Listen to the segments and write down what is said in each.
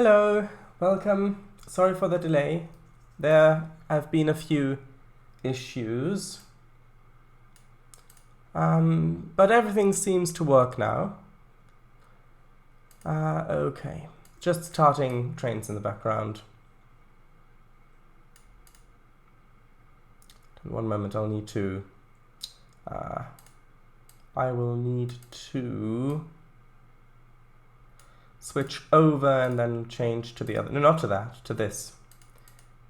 Hello, welcome. Sorry for the delay. There have been a few issues, but everything seems to work now. Okay, just starting Trainz in the background. In one moment I'll need to, I will need to switch over and then change to the other, no, not to that, to this.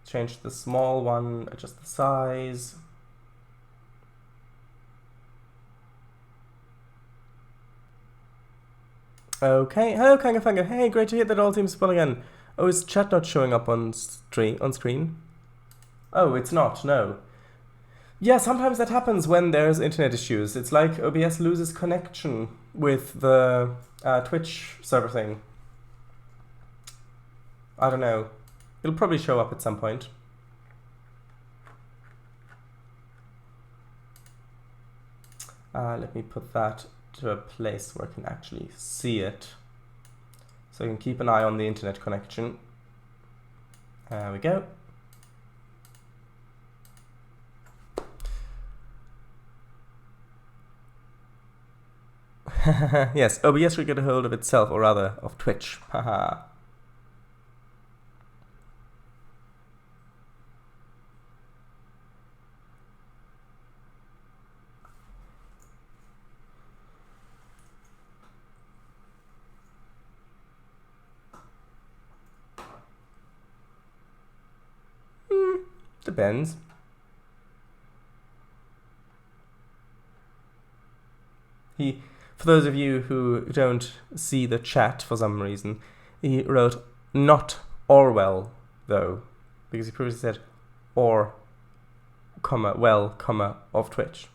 Change to the small one, adjust the size. Okay, hello Kangafanga. Hey, great to hear that all seems well again. Oh, is chat not showing up on screen? Oh, it's not, no. Yeah, sometimes that happens when there's internet issues. It's like OBS loses connection with the Twitch server thing. I don't know. It'll probably show up at some point. Let me put that to a place where I can actually see it. So I can keep an eye on the internet connection. There we go. Yes, OBS will get a hold of itself, or rather, of Twitch. Haha. Depends. For those of you who don't see the chat for some reason, he wrote not Orwell, though, because he previously said or, comma, well, comma, of Twitch.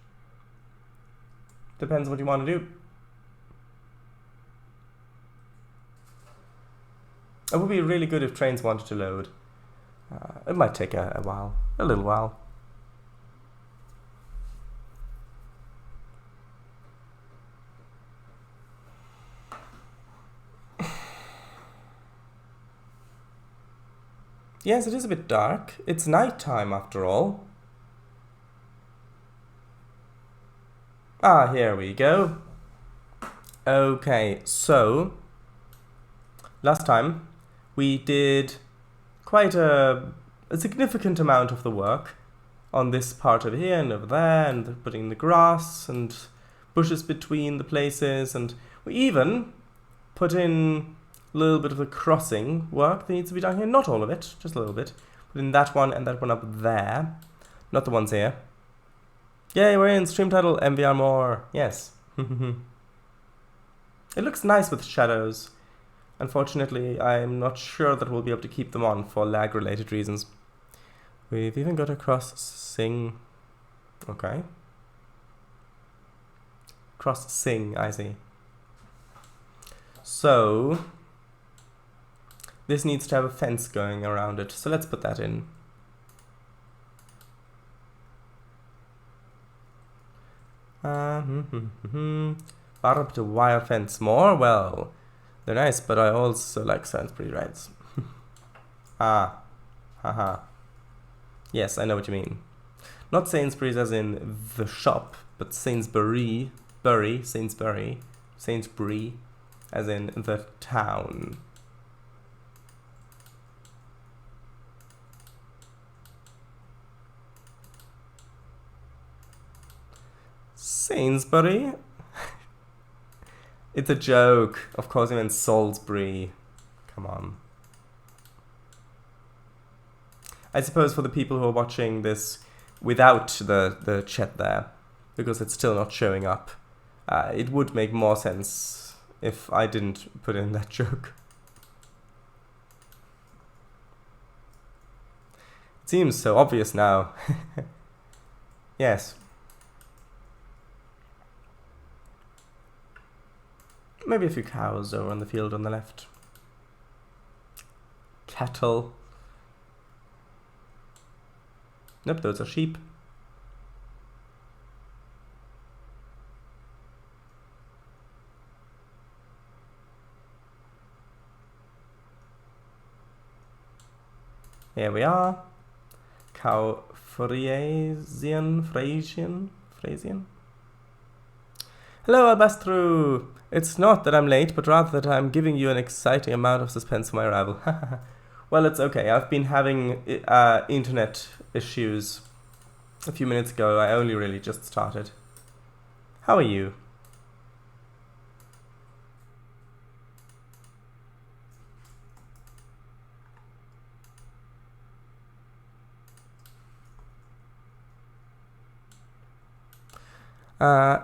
Depends what you want to do. It would be really good if Trainz wanted to load. It might take a while, a little while. Yes, it is a bit dark. It's night time after all. Here we go. Okay, so last time we did quite a significant amount of the work on this part over here and over there, and putting the grass and bushes between the places, and we even put in a little bit of the crossing work that needs to be done here. Not all of it, just a little bit. Put in that one and that one up there, not the ones here. Yay, we're in stream title MVR more. Yes. It looks nice with shadows. Unfortunately, I'm not sure that we'll be able to keep them on for lag related reasons. We've even got a cross sing. Okay. Cross sing, I see. So this needs to have a fence going around it, so let's put that in. Barbed wire fence more? Well, they're nice, but I also like Sainsbury rides. Haha. Yes, I know what you mean. Not Sainsbury's as in the shop, but Sainsbury as in the town. Sainsbury? It's a joke. Of course he meant Salisbury. Come on. I suppose for the people who are watching this without the chat there, because it's still not showing up, it would make more sense if I didn't put in that joke. It seems so obvious now. Yes. Maybe a few cows over on the field on the left. Cattle. Nope, those are sheep. Here we are. Frasian. Hello, Albastro. It's not that I'm late, but rather that I'm giving you an exciting amount of suspense for my arrival. Well, it's okay. I've been having internet issues a few minutes ago. I only really just started. How are you?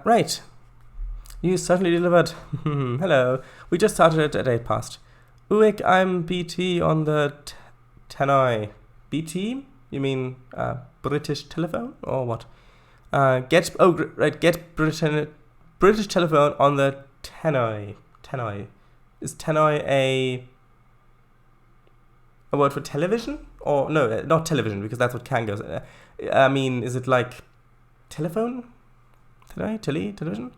Right. You certainly delivered. Hello. We just started it at 8 past. Uik, I'm BT on the Tannoy. BT? You mean British telephone or what? Get British telephone on the Tannoy. Tannoy. Is Tannoy a word for television? Or no, not television, because that's what can goes. I mean, is it like telephone? Television?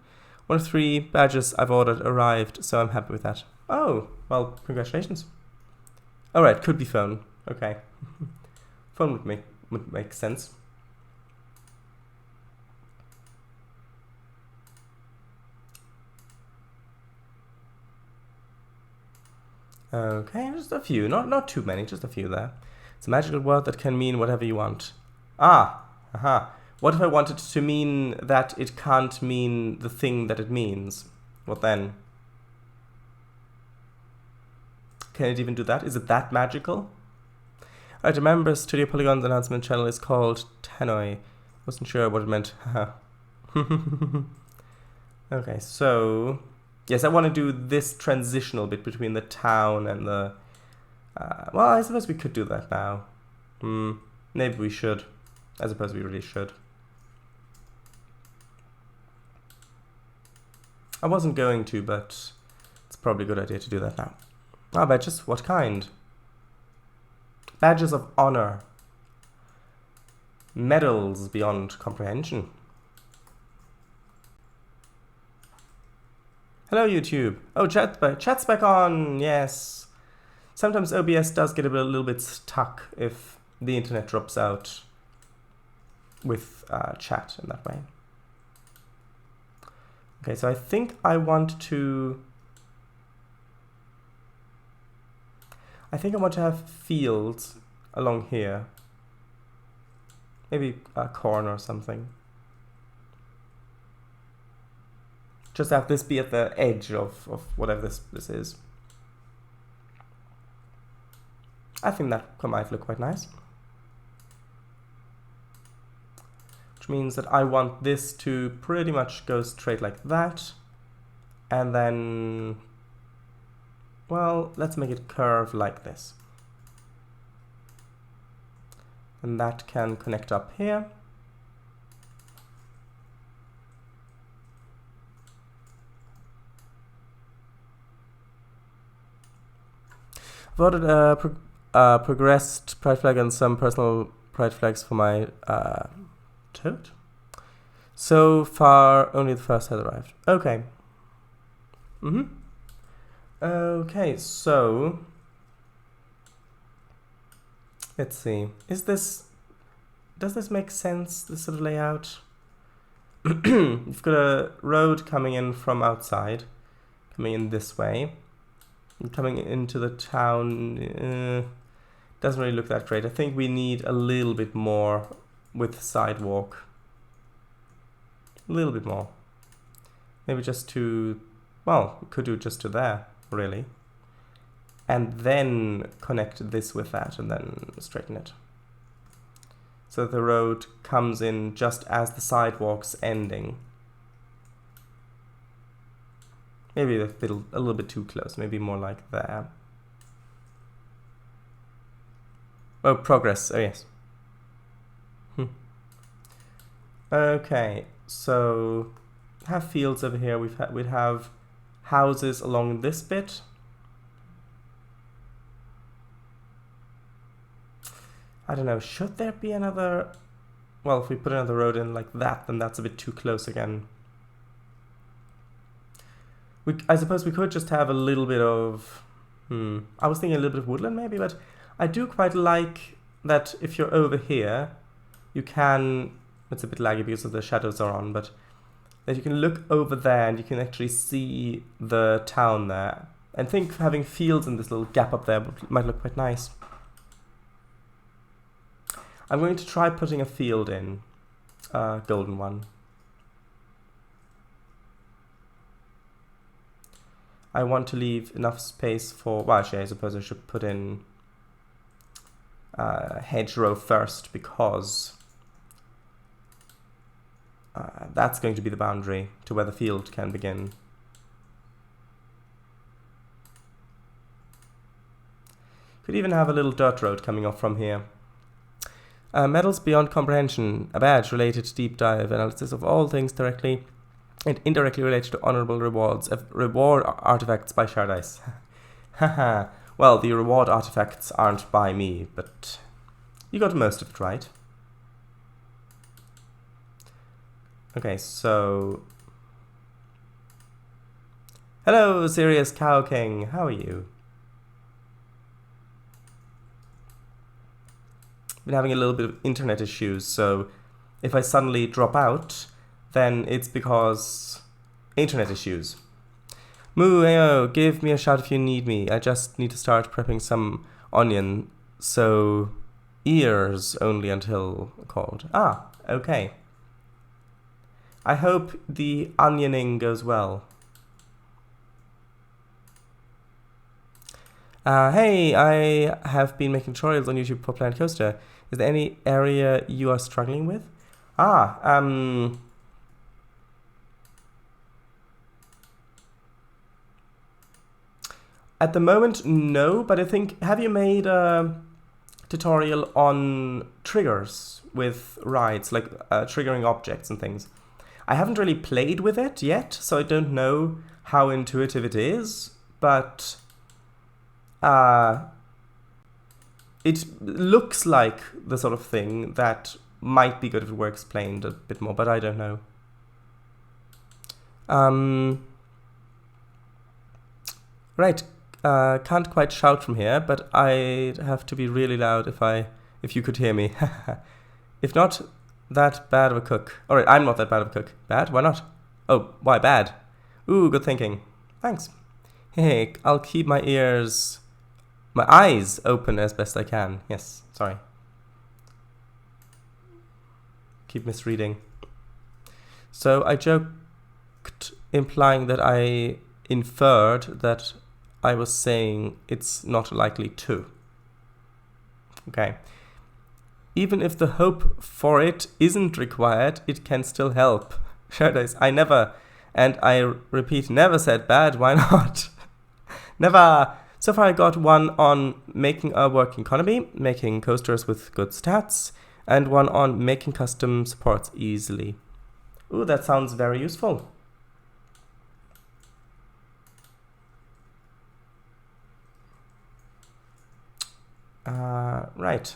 1 of 3 badges I've ordered arrived, so I'm happy with that. Oh, well, congratulations. Alright, could be phone. Okay. Phone would make sense. Okay, just a few. Not too many, just a few there. It's a magical word that can mean whatever you want. Ah, aha. What if I wanted to mean that it can't mean the thing that it means? What then? Can it even do that? Is it that magical? Alright, remember Studio Polygon's announcement channel is called Tannoy. Wasn't sure what it meant. Okay, so... Yes, I want to do this transitional bit between the town and the... well, I suppose we could do that now. Maybe we should. I suppose we really should. I wasn't going to, but it's probably a good idea to do that now. Ah, badges? What kind? Badges of honor. Medals beyond comprehension. Hello, YouTube. Oh, chat's back on. Yes. Sometimes OBS does get a little bit stuck if the internet drops out with chat in that way. Okay, so I think I want to... I want to have fields along here. Maybe a corn or something. Just have this be at the edge of whatever this is. I think that might look quite nice. Which means that I want this to pretty much go straight like that. And then, well, let's make it curve like this. And that can connect up here. I've ordered a progressed pride flag and some personal pride flags for my tote. So far, only the first has arrived. Okay. Okay, so let's see. Does this make sense, this sort of layout? You've got a road coming in from outside, coming in this way. And coming into the town, doesn't really look that great. I think we need a little bit more with sidewalk. A little bit more. Maybe just to, well, we could do just to there, really. And then connect this with that and then straighten it. So the road comes in just as the sidewalk's ending. Maybe a little bit too close, maybe more like there. Oh, progress, oh yes. Okay, so have fields over here. We'd have houses along this bit. I don't know, should there be another... Well, if we put another road in like that, then that's a bit too close again. I suppose we could just have a little bit of... I was thinking a little bit of woodland maybe, but I do quite like that if you're over here, you can, it's a bit laggy because of the shadows are on, but that you can look over there and you can actually see the town there. And think having fields in this little gap up there might look quite nice. I'm going to try putting a field in, a golden one. I want to leave enough space for, well actually I suppose I should put in hedgerow first, because that's going to be the boundary to where the field can begin. Could even have a little dirt road coming off from here. Medals beyond comprehension, a badge related to deep dive analysis of all things directly and indirectly related to honorable rewards, reward artifacts by Shardise. Haha. Well, the reward artifacts aren't by me, but you got most of it right. Okay, so... Hello, Sirius Cow King. How are you? Been having a little bit of internet issues, so if I suddenly drop out, then it's because internet issues. Moo, ayo, give me a shout if you need me. I just need to start prepping some onion, so ears only until called. Ah, okay. I hope the onioning goes well. Hey, I have been making tutorials on YouTube for Planet Coaster. Is there any area you are struggling with? At the moment, no, but I think, have you made a tutorial on triggers with rides, like triggering objects and things? I haven't really played with it yet, so I don't know how intuitive it is, but it looks like the sort of thing that might be good if it were explained a bit more, but I don't know. Right, can't quite shout from here, but I'd have to be really loud if you could hear me. If not that bad of a cook. Alright, I'm not that bad of a cook. Bad? Why not? Oh, why bad? Ooh, good thinking. Thanks. Hey, I'll keep my eyes open as best I can. Yes, sorry. Keep misreading. So I joked, implying that I inferred that I was saying it's not likely to. Okay. Even if the hope for it isn't required, it can still help. Shardise, I never, and I repeat, never said bad, why not? Never! So far I got one on making a working economy, making coasters with good stats, and one on making custom supports easily. Ooh, that sounds very useful. Right.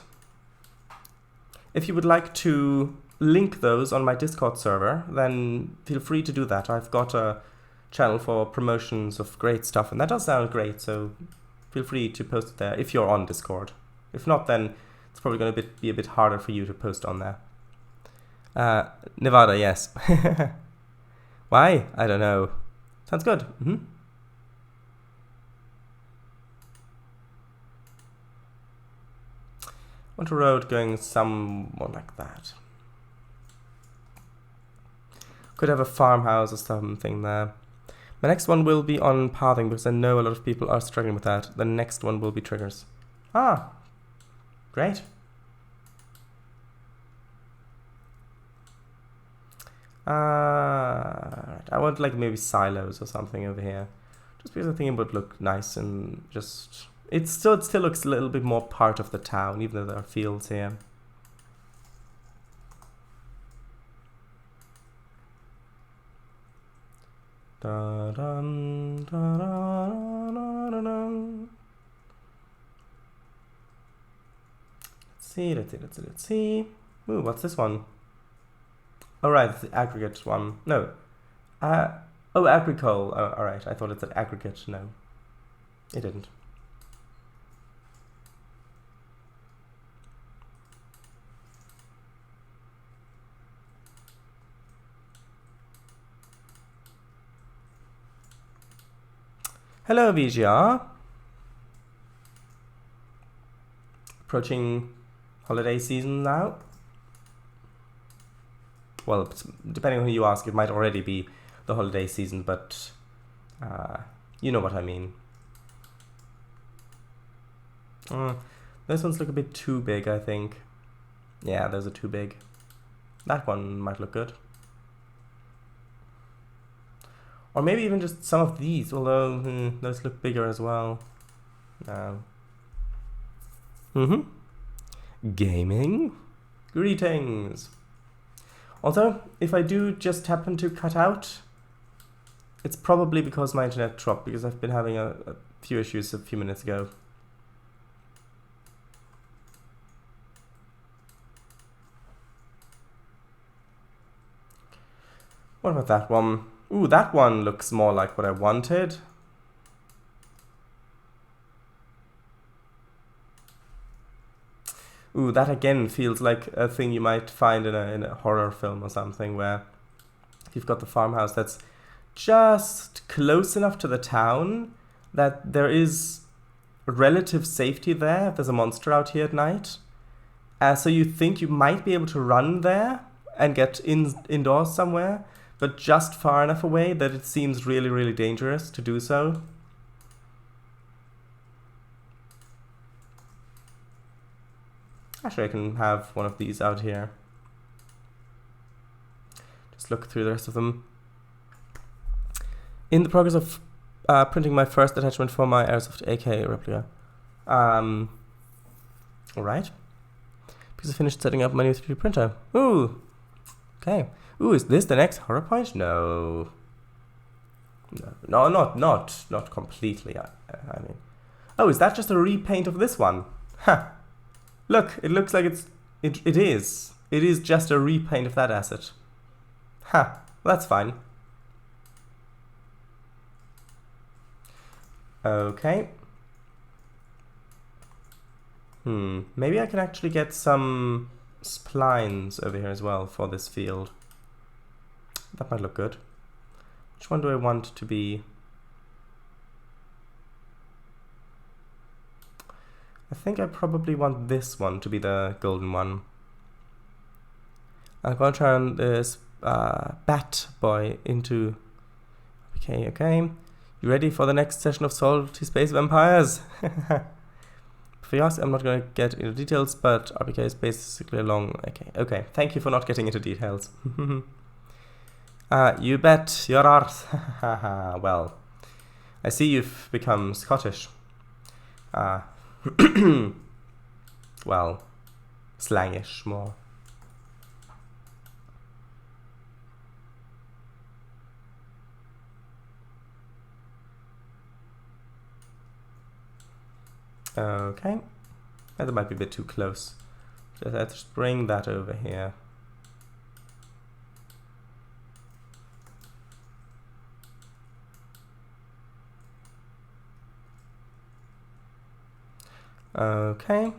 If you would like to link those on my Discord server, then feel free to do that. I've got a channel for promotions of great stuff, and that does sound great, so feel free to post it there if you're on Discord. If not, then it's probably going to be a bit harder for you to post on there. Nevada, yes. Why? I don't know. Sounds good. Mm-hmm. Want a road going somewhat like that. Could have a farmhouse or something there. My next one will be on pathing because I know a lot of people are struggling with that. The next one will be triggers. Ah, great. Right. I want like maybe silos or something over here. Just because I think it would look nice and just... It still looks a little bit more part of the town, even though there are fields here. Da-dum, da-da-da-da-da-dum. Let's see. Ooh, what's this one? Oh, right, it's the aggregate one. No. Oh, agricole. Oh, alright, I thought it said aggregate. No, it didn't. Hello, VGR. Approaching holiday season now. Well, depending on who you ask, it might already be the holiday season, but you know what I mean. Those ones look a bit too big, I think. Yeah, those are too big. That one might look good. Or maybe even just some of these, although those look bigger as well. Gaming? Greetings! Also, if I do just happen to cut out, it's probably because my internet dropped, because I've been having a few issues a few minutes ago. What about that one? Ooh, that one looks more like what I wanted. Ooh, that again feels like a thing you might find in a horror film or something, where you've got the farmhouse that's just close enough to the town that there is relative safety there if there's a monster out here at night. So you think you might be able to run there and get indoors somewhere, but just far enough away that it seems really, really dangerous to do so. Actually, I can have one of these out here. Just look through the rest of them. In the progress of printing my first attachment for my Airsoft AK replica. Alright. Because I finished setting up my new 3D printer. Ooh. Okay. Ooh, is this the next horror point? No. No, not completely. I mean. Oh, is that just a repaint of this one? Huh. Look, it looks like it is. It is just a repaint of that asset. Ha, that's fine. Okay. Maybe I can actually get some splines over here as well for this field. That might look good. Which one do I want to be? I think I probably want this one to be the golden one. I'm going to turn this bat boy into... Okay. You ready for the next session of Salty Space Vampires? For yours, I'm not going to get into details, but RPK is basically a long... Okay. Thank you for not getting into details. You bet your arse. Well, I see you've become Scottish. Well, slangish more. Okay, that might be a bit too close. So let's bring that over here. Okay.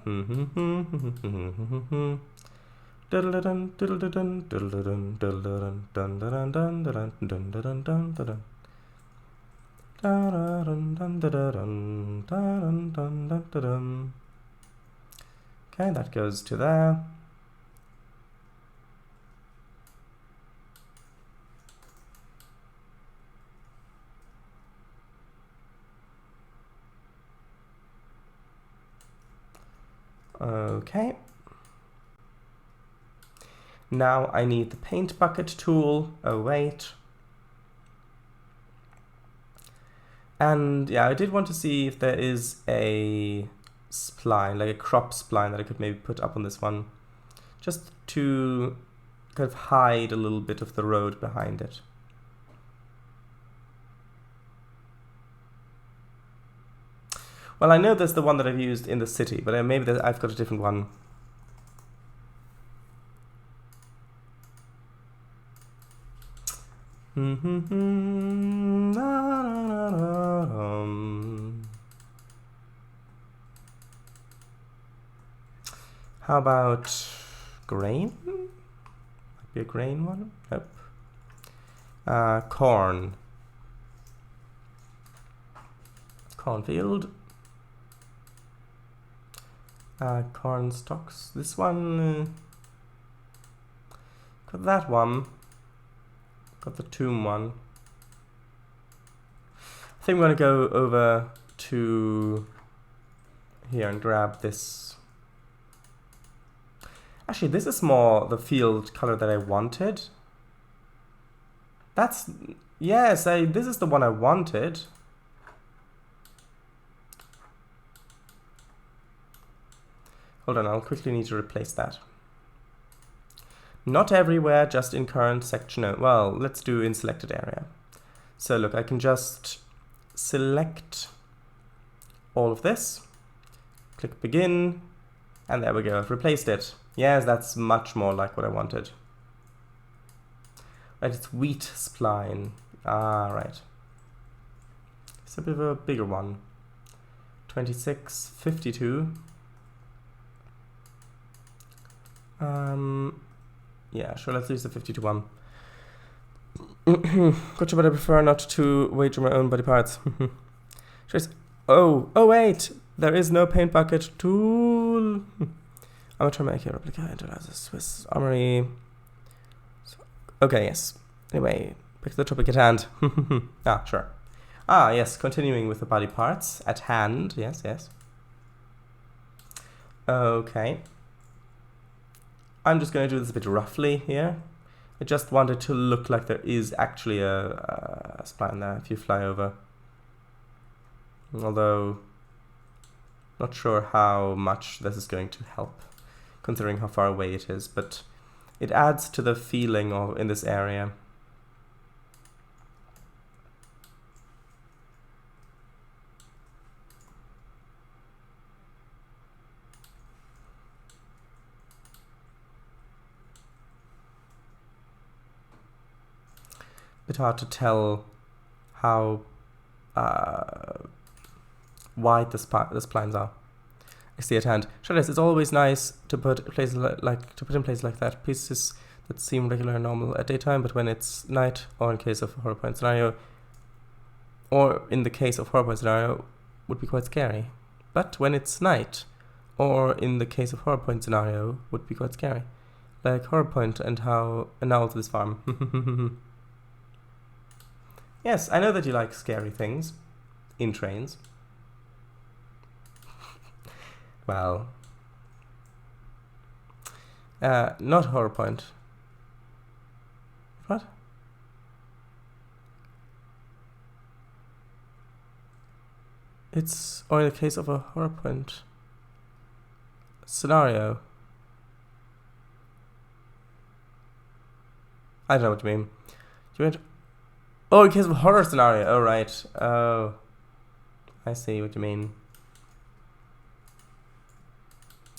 Okay, that goes to there. Okay. Now I need the paint bucket tool. Oh wait. And yeah, I did want to see if there is a spline, like a crop spline that I could maybe put up on this one, just to kind of hide a little bit of the road behind it. Well, I know there's the one that I've used in the city, but maybe I've got a different one. How about grain? Might be a grain one? Nope. Corn. cornfield. Corn stalks. This one. Got that one. Got the tomb one. I think I'm going to go over to here and grab this. Actually, this is more the field color that I wanted. That's... Yes, this is the one I wanted. Hold on, I'll quickly need to replace that. Not everywhere, just in current section. Well, let's do in selected area. So look, I can just select all of this, click begin, and there we go, I've replaced it. Yes, that's much more like what I wanted. Right, it's wheat spline. Ah, right. It's a bit of a bigger one. 26, 52. Yeah, sure, let's use the 52 one. Gotcha, but I prefer not to wager my own body parts. Oh, wait! There is no paint bucket tool! I'm gonna try to make a replica into a Swiss armory. So, okay, yes. Anyway, back to the topic at hand. Sure. Yes, continuing with the body parts at hand. Yes, yes. Okay. I'm just going to do this a bit roughly here. I just want it to look like there is actually a spline there if you fly over. Although, not sure how much this is going to help, considering how far away it is, but it adds to the feeling of in this area. Bit hard to tell how wide the splines are. I see at hand. Sure, it's always nice to put in places like that pieces that seem regular and normal at daytime, but when it's night, or in case of a horror point scenario, would be quite scary. But when it's night, or in the case of horror point scenario, would be quite scary. Like horror point and now to this farm. Yes, I know that you like scary things in Trainz. Well, not horror point. What? It's or in the case of a horror point scenario. I don't know what you mean. You meant? Oh, in case of a horror scenario. Oh, right. Oh, I see what you mean.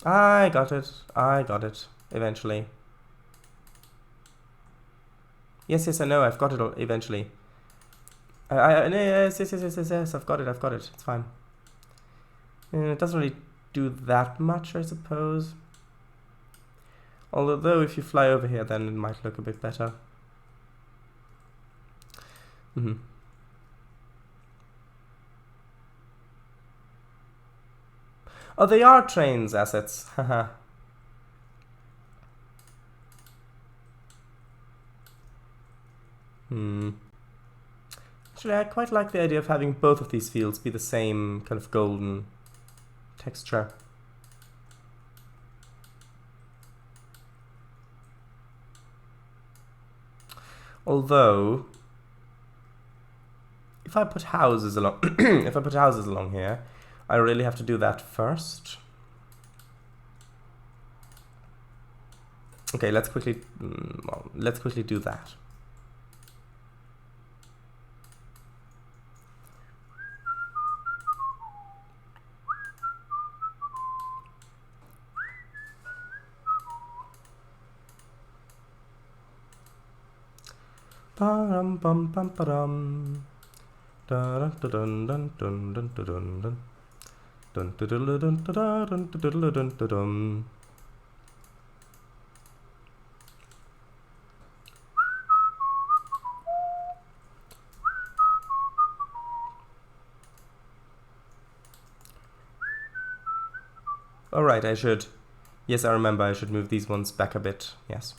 I got it. Eventually. Yes, I know. I've got it eventually. Yes. I've got it. It's fine. It doesn't really do that much, I suppose. Although, if you fly over here, then it might look a bit better. Oh, they are Trainz assets. Haha. Actually, I quite like the idea of having both of these fields be the same kind of golden texture. Although, if I put houses along here, I really have to do that first. Okay, let's quickly do that. Dun dun dun dun dun dun dun dun dun dun dun dun dun dun. all right, I should. Yes, I remember I should move these ones back a bit. Yes.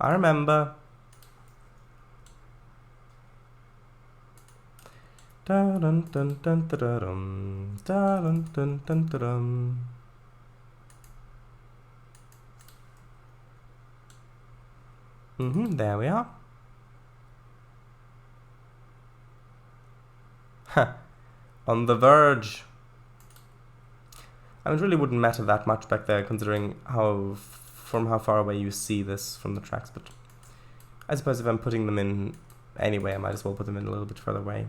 I remember. Dun dun dun dun dun dun dun dun dun dun. There we are. On the verge. I mean, it really wouldn't matter that much back there, considering from how far away you see this from the tracks, but I suppose if I'm putting them in anyway, I might as well put them in a little bit further away.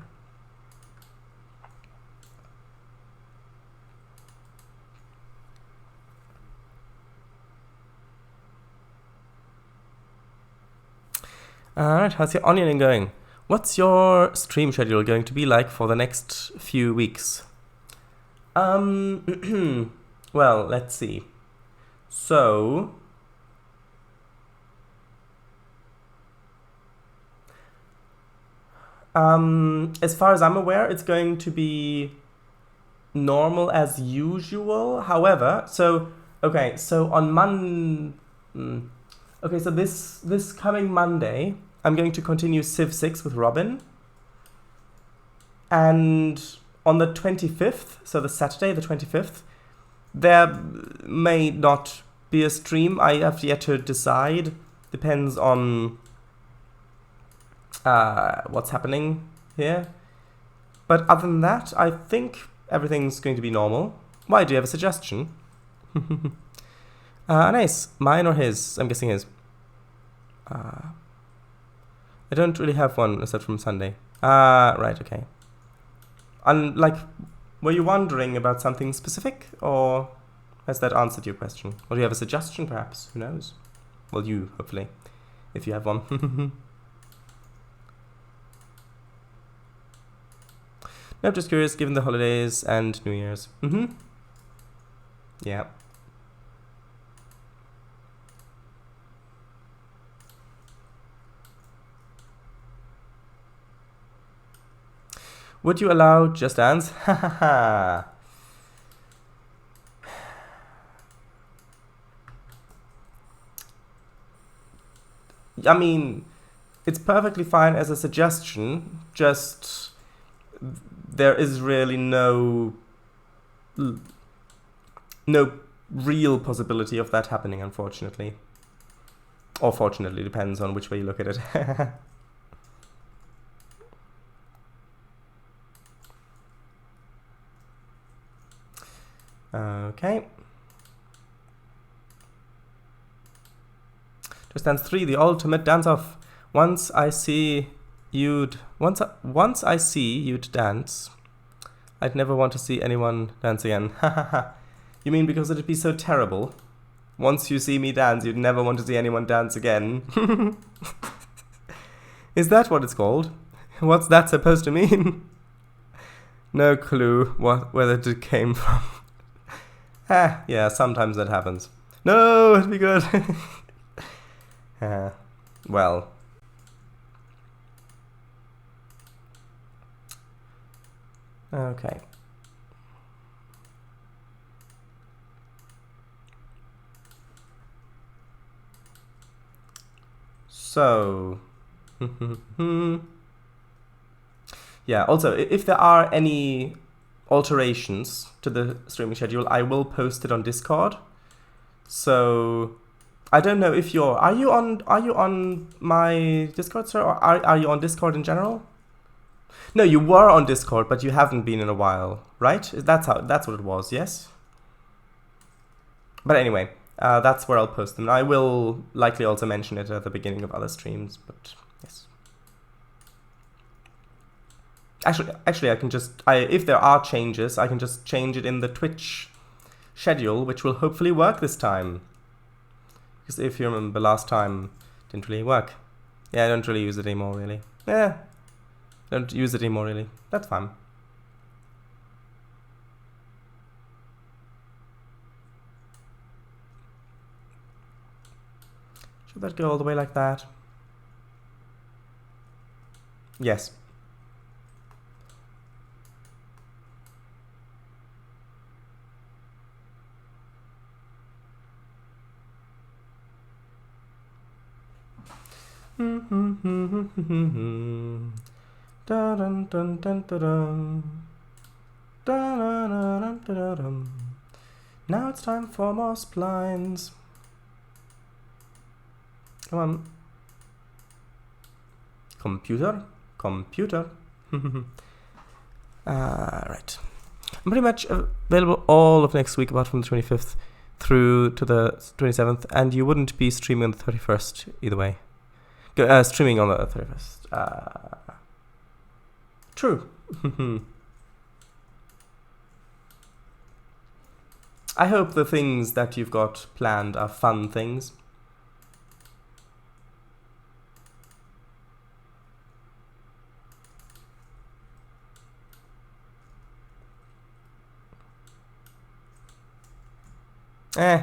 Alright, how's your onioning going? What's your stream schedule going to be like for the next few weeks? Well, let's see. So, as far as I'm aware, it's going to be normal as usual. However, so on okay, so this coming Monday, I'm going to continue Civ 6 with Robin. And on the 25th, so the Saturday, the 25th, there may not be a stream. I have yet to decide. Depends on what's happening here. But other than that, I think everything's going to be normal. Why, do you have a suggestion? Nice. Mine or his? I'm guessing his. I don't really have one except from Sunday. Right, okay. Were you wondering about something specific, or has that answered your question? Or do you have a suggestion, perhaps? Who knows? Well, you, hopefully, if you have one. No, just curious, given the holidays and New Year's. Yeah. Would you allow Just Dance? I mean, it's perfectly fine as a suggestion, just there is really no real possibility of that happening, unfortunately. Or fortunately, depends on which way you look at it. Okay. Just Dance 3, the ultimate dance-off. Once I see you'd dance, I'd never want to see anyone dance again. You mean because it'd be so terrible? Once you see me dance, you'd never want to see anyone dance again. Is that what it's called? What's that supposed to mean? No clue where it came from. Yeah, sometimes that happens. No, it'd be good. Well. Okay. So. Yeah, also, if there are any alterations to the streaming schedule, I will post it on Discord. So I don't know if are you on my Discord, sir, or are you on Discord in general? No, you were on Discord, but you haven't been in a while, right? That's what it was, yes? But anyway, that's where I'll post them. I will likely also mention it at the beginning of other streams, but yes. Actually, I can just, if there are changes, I can just change it in the Twitch schedule, which will hopefully work this time. Because if you remember, last time it didn't really work. Yeah, I don't really use it anymore, really. Yeah, don't use it anymore, really. That's fine. Should that go all the way like that? Yes. Now it's time for more splines. Come on. Computer. Right. I'm pretty much available all of next week, apart from the 25th through to the 27th, and you wouldn't be streaming on the 31st either way. Streaming on the 31st. True. I hope the things that you've got planned are fun things.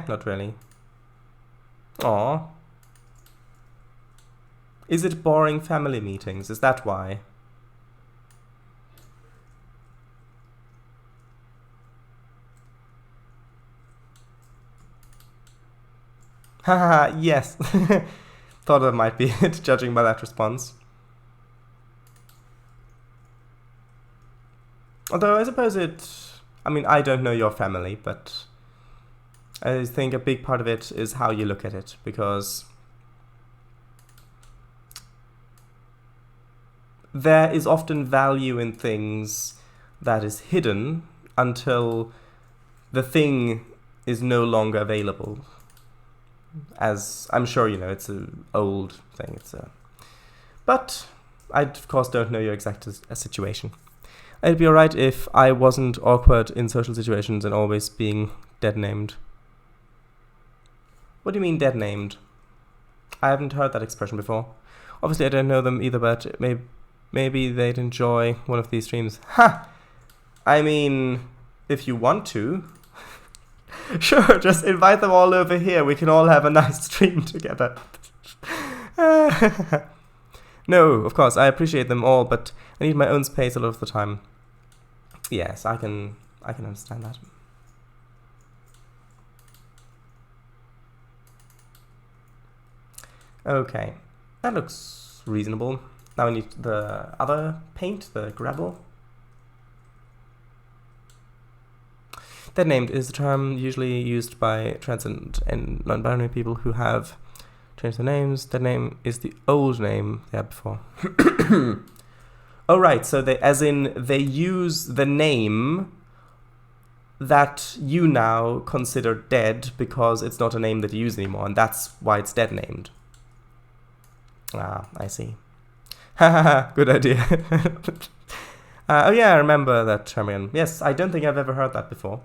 Not really. Aww. Is it boring family meetings? Is that why? Haha, yes. Thought that might be it, judging by that response. Although I suppose I mean, I don't know your family, but I think a big part of it is how you look at it, because there is often value in things that is hidden until the thing is no longer available. As I'm sure you know, it's an old thing. But I, of course, don't know your exact situation. It'd be alright if I wasn't awkward in social situations and always being dead-named. What do you mean dead-named? I haven't heard that expression before. Obviously, I don't know them either, but maybe they'd enjoy one of these streams. Ha! I mean, if you want to. Sure, just invite them all over here. We can all have a nice stream together. No, of course, I appreciate them all, but I need my own space a lot of the time. Yes, I can understand that. Okay, that looks reasonable. Now we need the other paint, the gravel. Dead-named is a term usually used by trans and non-binary people who have changed their names. Dead-name is the old name they had before. Oh, right, so they use the name that you now consider dead because it's not a name that you use anymore, and that's why it's dead-named. Ah, I see. Haha, good idea. Oh yeah, I remember that, Charmian. Yes, I don't think I've ever heard that before.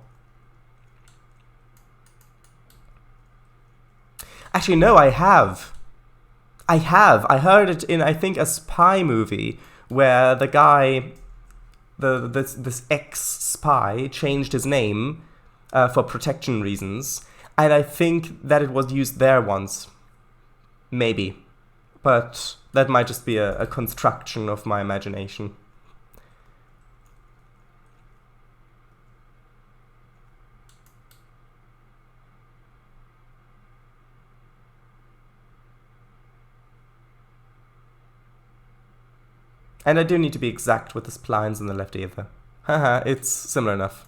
Actually, no, I have. I heard it in, I think, a spy movie where the guy, this ex-spy, changed his name for protection reasons, and I think that it was used there once. Maybe. But that might just be a construction of my imagination. And I do need to be exact with the splines in the left either. Haha, it's similar enough.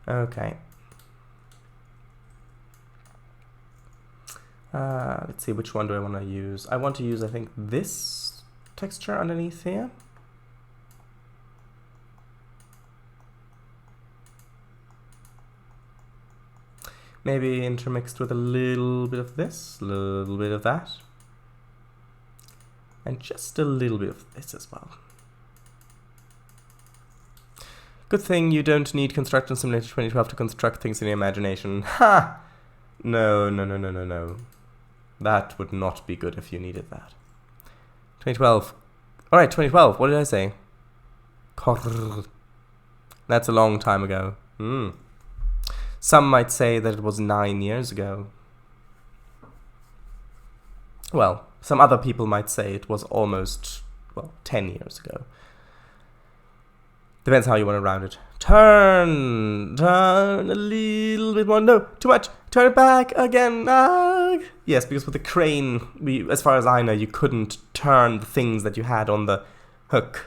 Okay. Let's see, which one do I want to use? I want to use, I think, this texture underneath here. Maybe intermixed with a little bit of this, a little bit of that. And just a little bit of this as well. Good thing you don't need Construction Simulator 2012 to construct things in your imagination. Ha! No. That would not be good if you needed that. 2012. Alright, 2012. What did I say? That's a long time ago. Some might say that it was 9 years ago. Well, some other people might say it was almost, 10 years ago. Depends how you want to round it. Turn a little bit more. No, too much. Turn it back again. Ah. Yes, because with the crane, as far as I know, you couldn't turn the things that you had on the hook.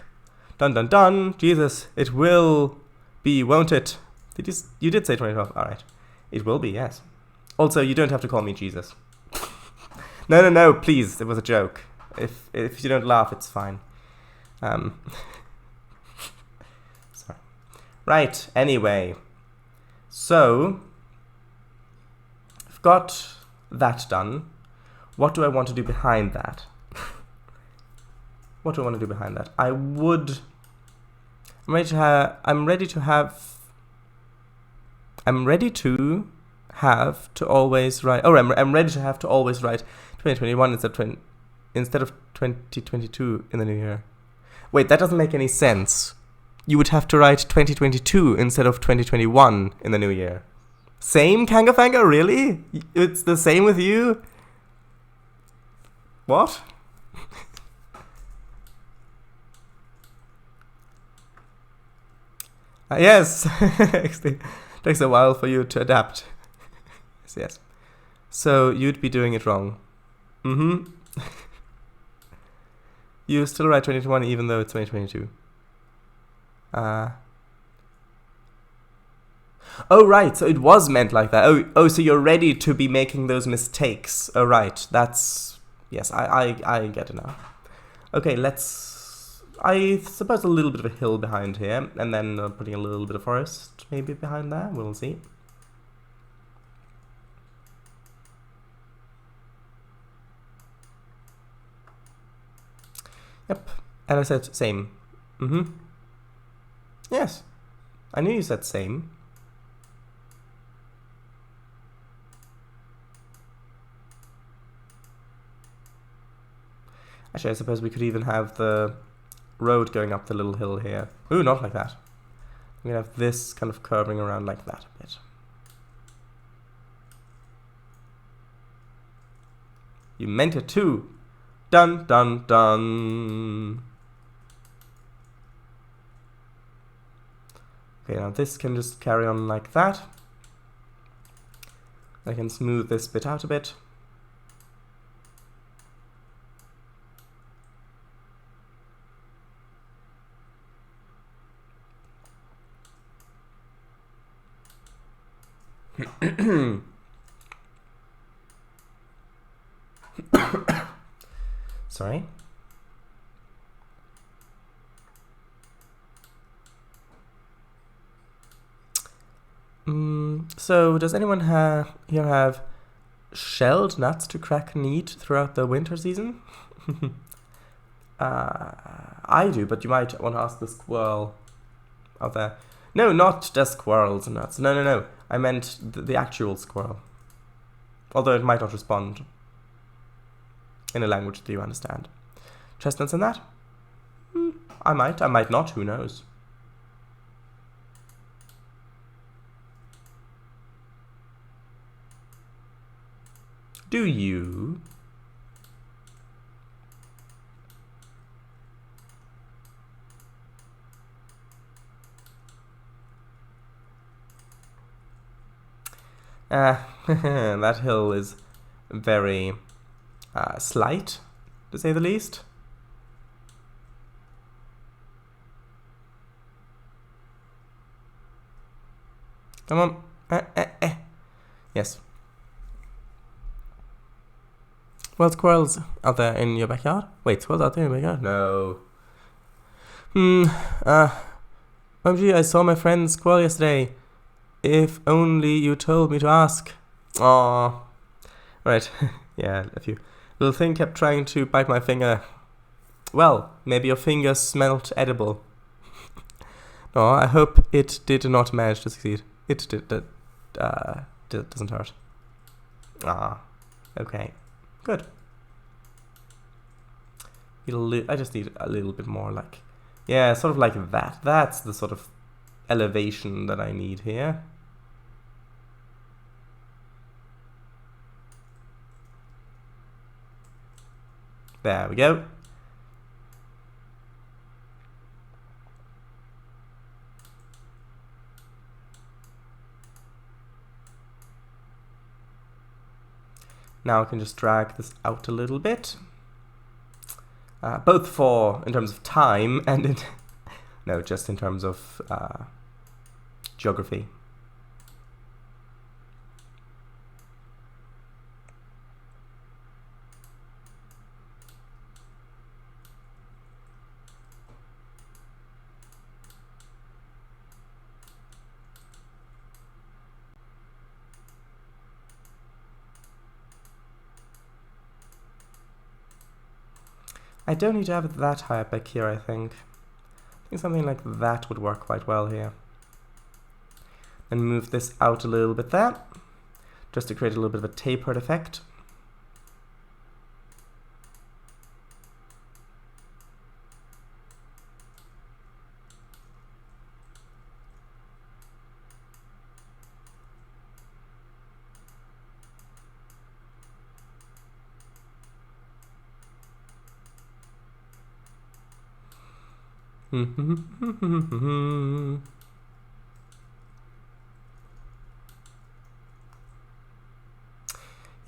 Dun dun dun. Jesus, it will be, won't it? You did say 2012. All right. It will be, yes. Also, you don't have to call me Jesus. No, please. It was a joke. If you don't laugh, it's fine. Sorry. Right, anyway. So, I've got that done. What do I want to do behind that? What do I want to do behind that? I'm ready to have to always write. Oh, I'm ready to have to always write 2021 instead of 2022 in the new year. Wait, that doesn't make any sense. You would have to write 2022 instead of 2021 in the new year. Same, Kangafanga? Really? It's the same with you? What? Yes. It takes a while for you to adapt. Yes. So you'd be doing it wrong. Mm-hmm. You still write 2021 even though it's 2022. Oh, right. So it was meant like that. Oh, so you're ready to be making those mistakes. Oh, right. That's... Yes, I get it now. Okay, I suppose a little bit of a hill behind here, and then putting a little bit of forest maybe behind there. We'll see. Yep. And I said same. Mm-hmm. Yes. I knew you said same. Actually, I suppose we could even have the road going up the little hill here. Ooh, not like that. I'm going to have this kind of curving around like that a bit. You meant it too. Dun, dun, dun. Okay, now this can just carry on like that. I can smooth this bit out a bit. Sorry. So, does anyone here have shelled nuts to crack neat throughout the winter season? I do, but you might want to ask the squirrel out there. No, not the squirrel's nuts. No. I meant the actual squirrel. Although it might not respond in a language that you understand. Chestnuts and that? I might not, who knows? Do you? That hill is very slight, to say the least. Come on. Yes. Well, squirrels out there in your backyard? Wait, squirrels out there in your backyard? No. OMG, I saw my friend squirrel yesterday. If only you told me to ask. Aww. Right. Yeah, a few. Little thing kept trying to bite my finger. Well, maybe your finger smelt edible. No, I hope it did not manage to succeed. It did. Doesn't hurt. Okay. Good. I just need a little bit more like... Yeah, sort of like that. That's the sort of elevation that I need here. There we go. Now I can just drag this out a little bit. Both in terms of time and no, just in terms of geography. I don't need to have it that high up back here, I think. I think something like that would work quite well here. And move this out a little bit there, just to create a little bit of a tapered effect.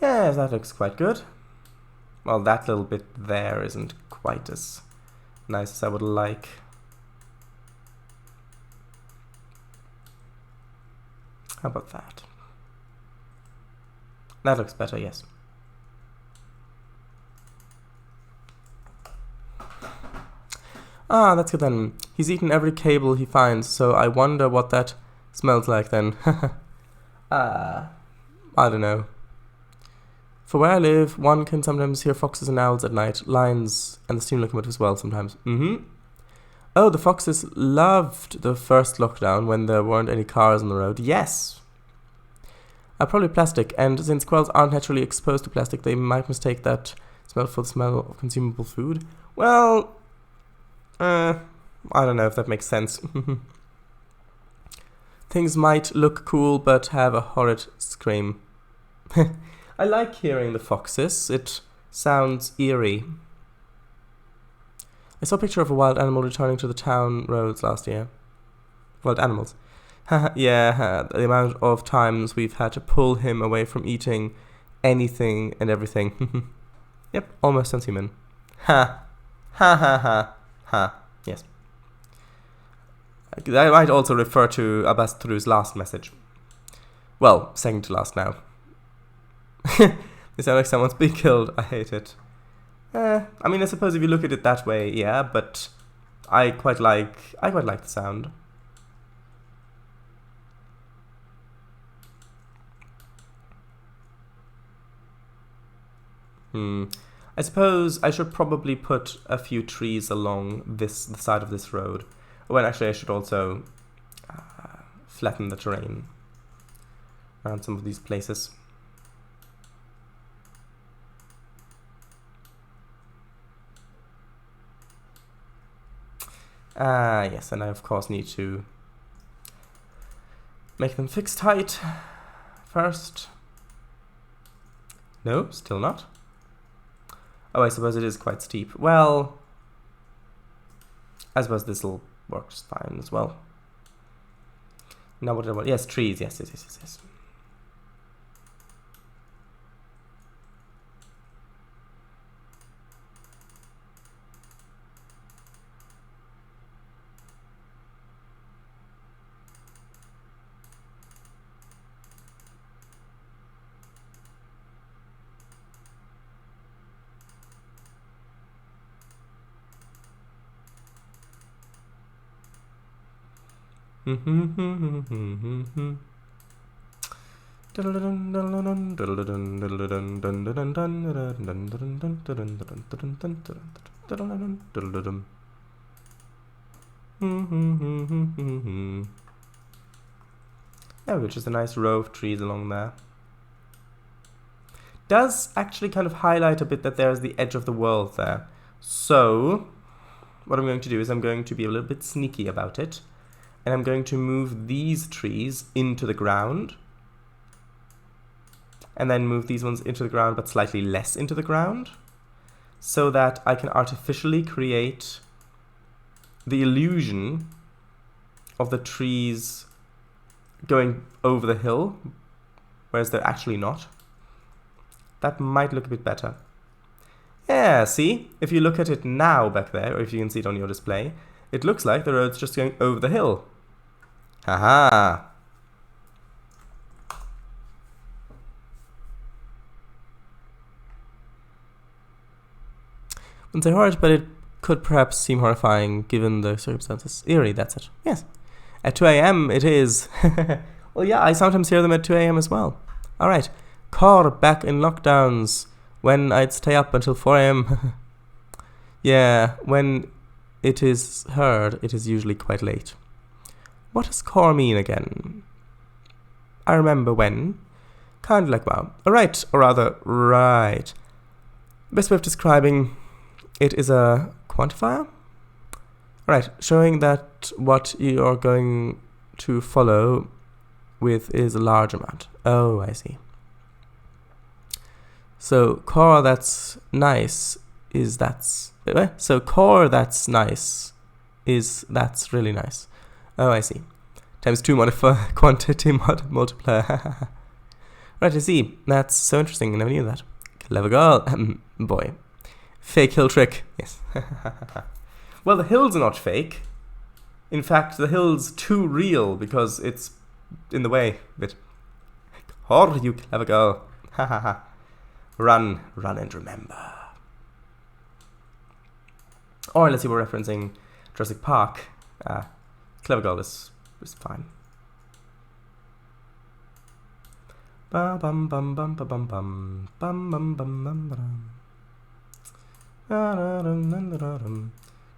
Yes, that looks quite good. Well, that little bit there isn't quite as nice as I would like. How about that? That looks better, yes. Ah, that's good then. He's eaten every cable he finds, so I wonder what that smells like then. I don't know. For where I live, one can sometimes hear foxes and owls at night, lions, and the steam locomotive as well sometimes. Oh, the foxes loved the first lockdown when there weren't any cars on the road. Yes! Probably plastic, and since squirrels aren't naturally exposed to plastic, they might mistake that smell for the smell of consumable food. Well, I don't know if that makes sense. Things might look cool, but have a horrid scream. I like hearing the foxes. It sounds eerie. I saw a picture of a wild animal returning to the town roads last year. Wild animals. Yeah, the amount of times we've had to pull him away from eating anything and everything. Yep, almost sounds human. Ha. Ha ha ha. Ha. Yes. That might also refer to Abastru's last message. Well, second to last now. They sound like someone's being killed. I hate it. I mean, I suppose if you look at it that way, yeah, but I quite like the sound. I suppose I should probably put a few trees along the side of this road. Well, actually, I should also flatten the terrain around some of these places. Yes, and I of course need to make them fixed height first. No, still not. Oh, I suppose it is quite steep. Well, I suppose this will work fine as well. Now what did I want? Yes, trees. Yes. Yeah, which is a nice row of trees along there. Does actually kind of highlight a bit that there's the edge of the world there. So what I'm going to do is I'm going to be a little bit sneaky about it. And I'm going to move these trees into the ground. And then move these ones into the ground, but slightly less into the ground. So that I can artificially create the illusion of the trees going over the hill, whereas they're actually not. That might look a bit better. Yeah, see? If you look at it now back there, or if you can see it on your display, it looks like the road's just going over the hill. Haha! Wouldn't say horrid, but it could perhaps seem horrifying given the circumstances. Eerie, that's it. Yes. At 2 a.m. it is. Well, yeah, I sometimes hear them at 2 a.m. as well. Alright. Car back in lockdowns when I'd stay up until 4 a.m. Yeah, when it is heard, it is usually quite late. What does core mean again? I remember when. Kind of like wow. Alright, or rather, right. Best way of describing it is a quantifier. Alright, showing that what you are going to follow with is a large amount. Oh, I see. So core that's nice is that's... So core that's nice is that's really nice. Oh, I see. Times 2 modifier quantity multiplier. Right, I see. That's so interesting. I never knew that. Clever girl. Boy. Fake hill trick. Yes. Well, the hills are not fake. In fact, the hill's too real because it's in the way a bit. Oh, you clever girl. Ha ha ha. Run and remember. Or unless you were referencing Jurassic Park, clever girl is fine. Ba bum bum bum ba bum bum bum bum bum bum bum.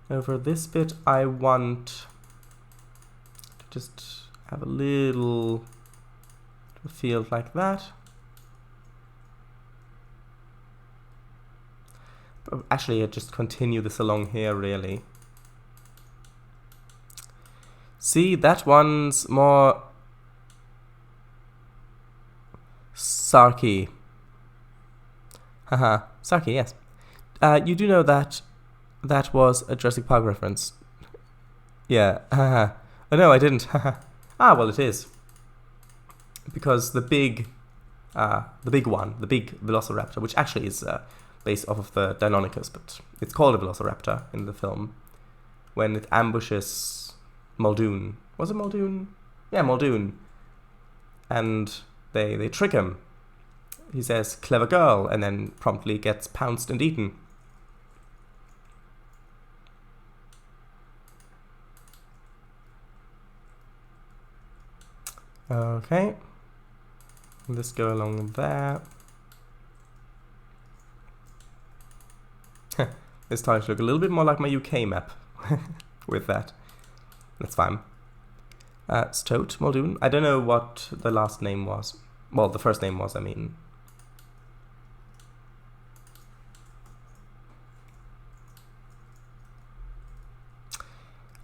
Over this bit, I want to just have a little field like that. Actually, I just continue this along here, really. See, that one's more sarky. Haha, sarky, yes. You do know that that was a Jurassic Park reference. Yeah, haha. Oh no, I didn't. Ah, well, it is. Because the big one, the big Velociraptor, which actually is based off of the Deinonychus, but it's called a Velociraptor in the film, when it ambushes Muldoon. Was it Muldoon? Yeah, Muldoon. And they trick him. He says, clever girl, and then promptly gets pounced and eaten. Okay. Let's go along there. It's starting to look a little bit more like my UK map with that. That's fine. Stoat, Muldoon. I don't know what the last name was. Well, the first name was, I mean.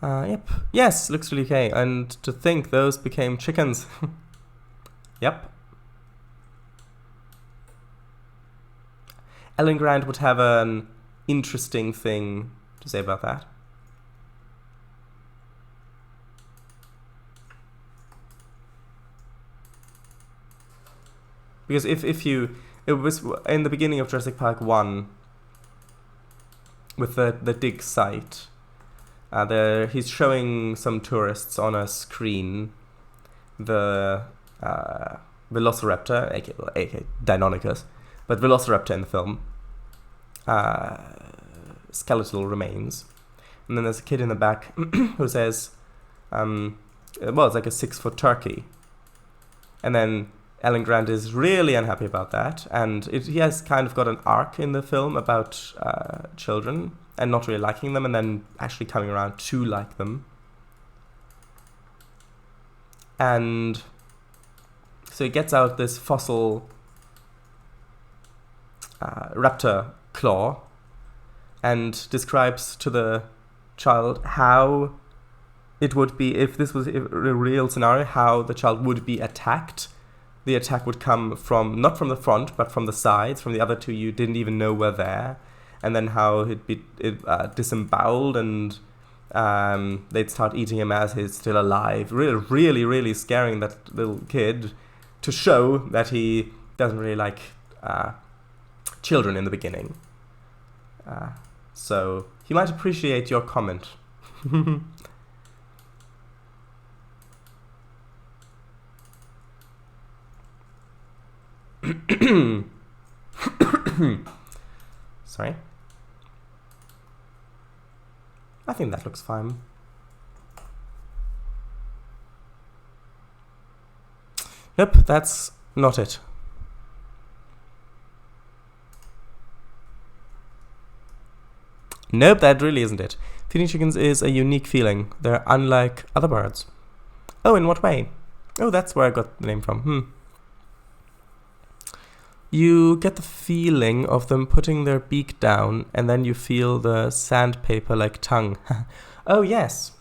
Yep. Yes, looks really okay. And to think those became chickens. Yep. Ellen Grant would have an interesting thing to say about that. Because if you... It was in the beginning of Jurassic Park 1 with the dig site. He's showing some tourists on a screen the Velociraptor, aka Deinonychus, but Velociraptor in the film, skeletal remains, and then there's a kid in the back who says, well, it's like a 6-foot turkey, and then Ellen Grant is really unhappy about that, and he has kind of got an arc in the film about children and not really liking them, and then actually coming around to like them. And so he gets out this fossil raptor claw and describes to the child how it would be, if this was a real scenario, how the child would be attacked. The attack would come from, not from the front, but from the sides, from the other two you didn't even know were there. And then how it'd be disemboweled, and they'd start eating him as he's still alive. Really, really scaring that little kid, to show that he doesn't really like children in the beginning. So he might appreciate your comment. Sorry. I think that looks fine. Nope, that's not it. Nope, that really isn't it. Feeding chickens is a unique feeling. They're unlike other birds. Oh, in what way? Oh, that's where I got the name from. You get the feeling of them putting their beak down, and then you feel the sandpaper-like tongue. Oh, yes.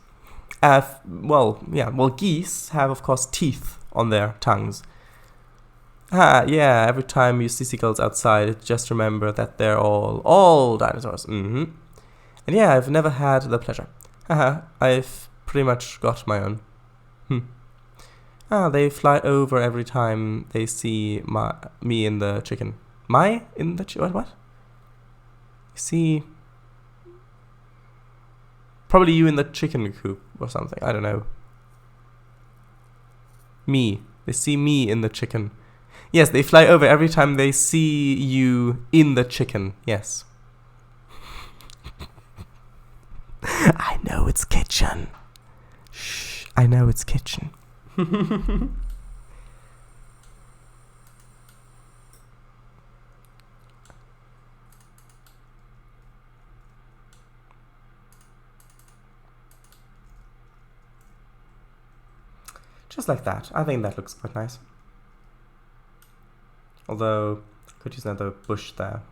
Well, geese have, of course, teeth on their tongues. Yeah, every time you see seagulls outside, just remember that they're all dinosaurs. And yeah, I've never had the pleasure. I've pretty much got my own. They fly over every time they see me in the chicken. What? You see... Probably you in the chicken coop or something. I don't know. Me. They see me in the chicken. Yes, they fly over every time they see you in the chicken. Yes. I know it's kitchen. Shh. I know it's kitchen. Just like that. I think that looks quite nice. Although, could use another bush there.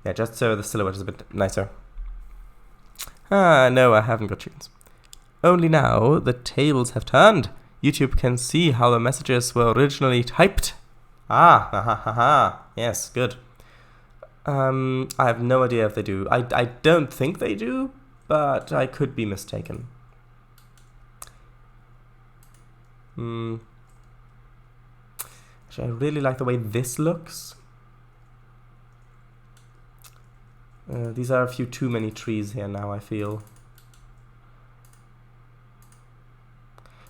Yeah, just so the silhouette is a bit nicer. No, I haven't got chickens. Only now the tables have turned. YouTube can see how the messages were originally typed. Yes, good. I have no idea if they do. I don't think they do, but I could be mistaken. Actually, I really like the way this looks. These are a few too many trees here now, I feel.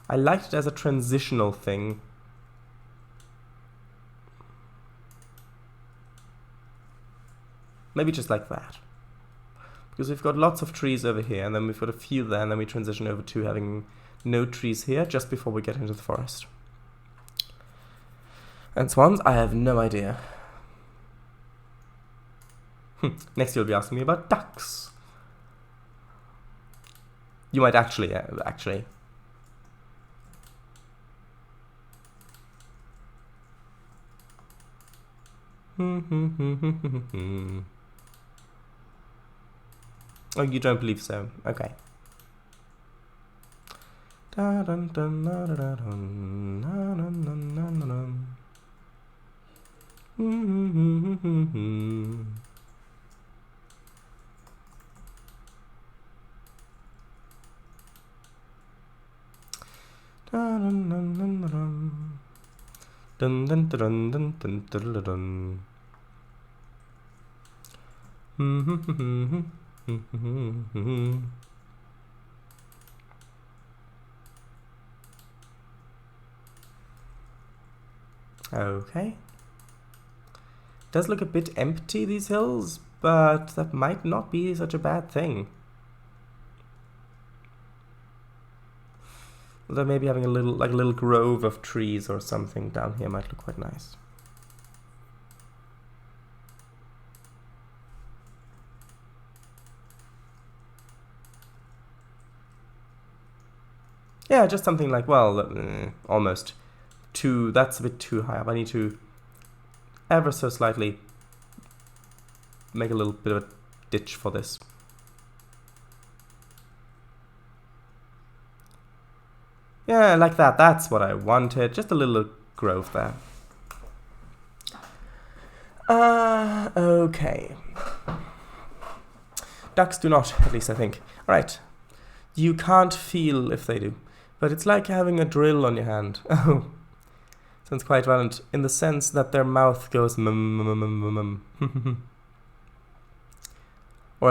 I liked it as a transitional thing. Maybe just like that. Because we've got lots of trees over here, and then we've got a few there, and then we transition over to having no trees here just before we get into the forest. And swans? I have no idea. Next you'll be asking me about ducks. You might actually. Oh, you don't believe so? Okay. Okay. Does look a bit empty, these hills, but that might not be such a bad thing. Although maybe having a little grove of trees or something down here might look quite nice. Yeah, just something like, well, almost. That's a bit too high up. I need to ever so slightly make a little bit of a ditch for this. Yeah, like that. That's what I wanted. Just a little grove there. Okay. Ducks do not, at least I think. Alright. You can't feel if they do. But it's like having a drill on your hand. Oh, sounds quite violent in the sense that their mouth goes or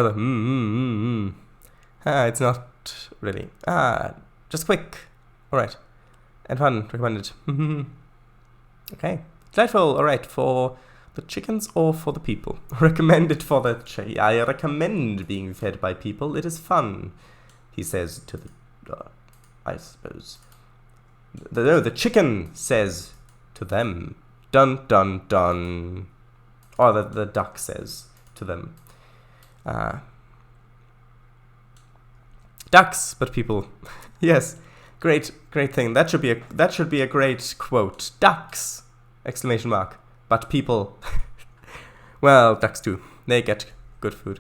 the it's not really. Just quick. Alright. And fun. Recommended. Okay. Delightful. Alright. For the chickens or for the people? Recommended for the I recommend being fed by people. It is fun, he says to the... I suppose. The chicken says to them. Dun dun dun. Or the duck says to them. Ducks, but people. Yes, great thing. That should be a great quote. Ducks! Exclamation mark. But people. Well, ducks too. They get good food.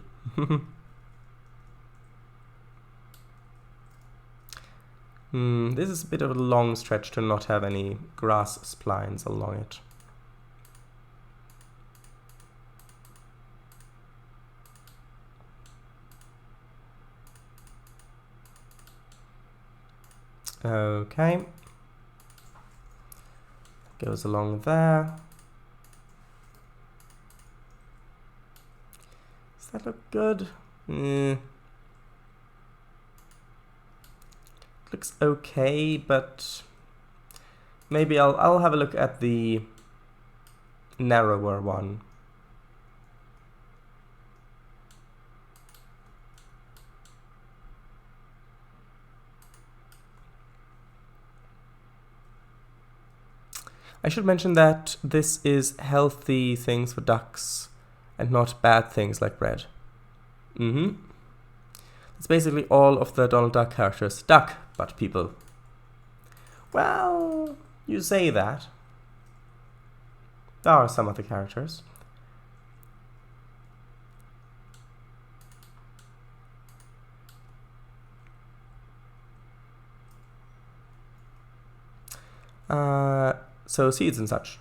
This is a bit of a long stretch to not have any grass splines along it. Okay. Goes along there. Does that look good? Looks okay, but maybe I'll have a look at the narrower one. I should mention that this is healthy things for ducks and not bad things like bread. It's basically all of the Donald Duck characters. Duck, but people. Well, you say that. There are some other characters. So seeds and such.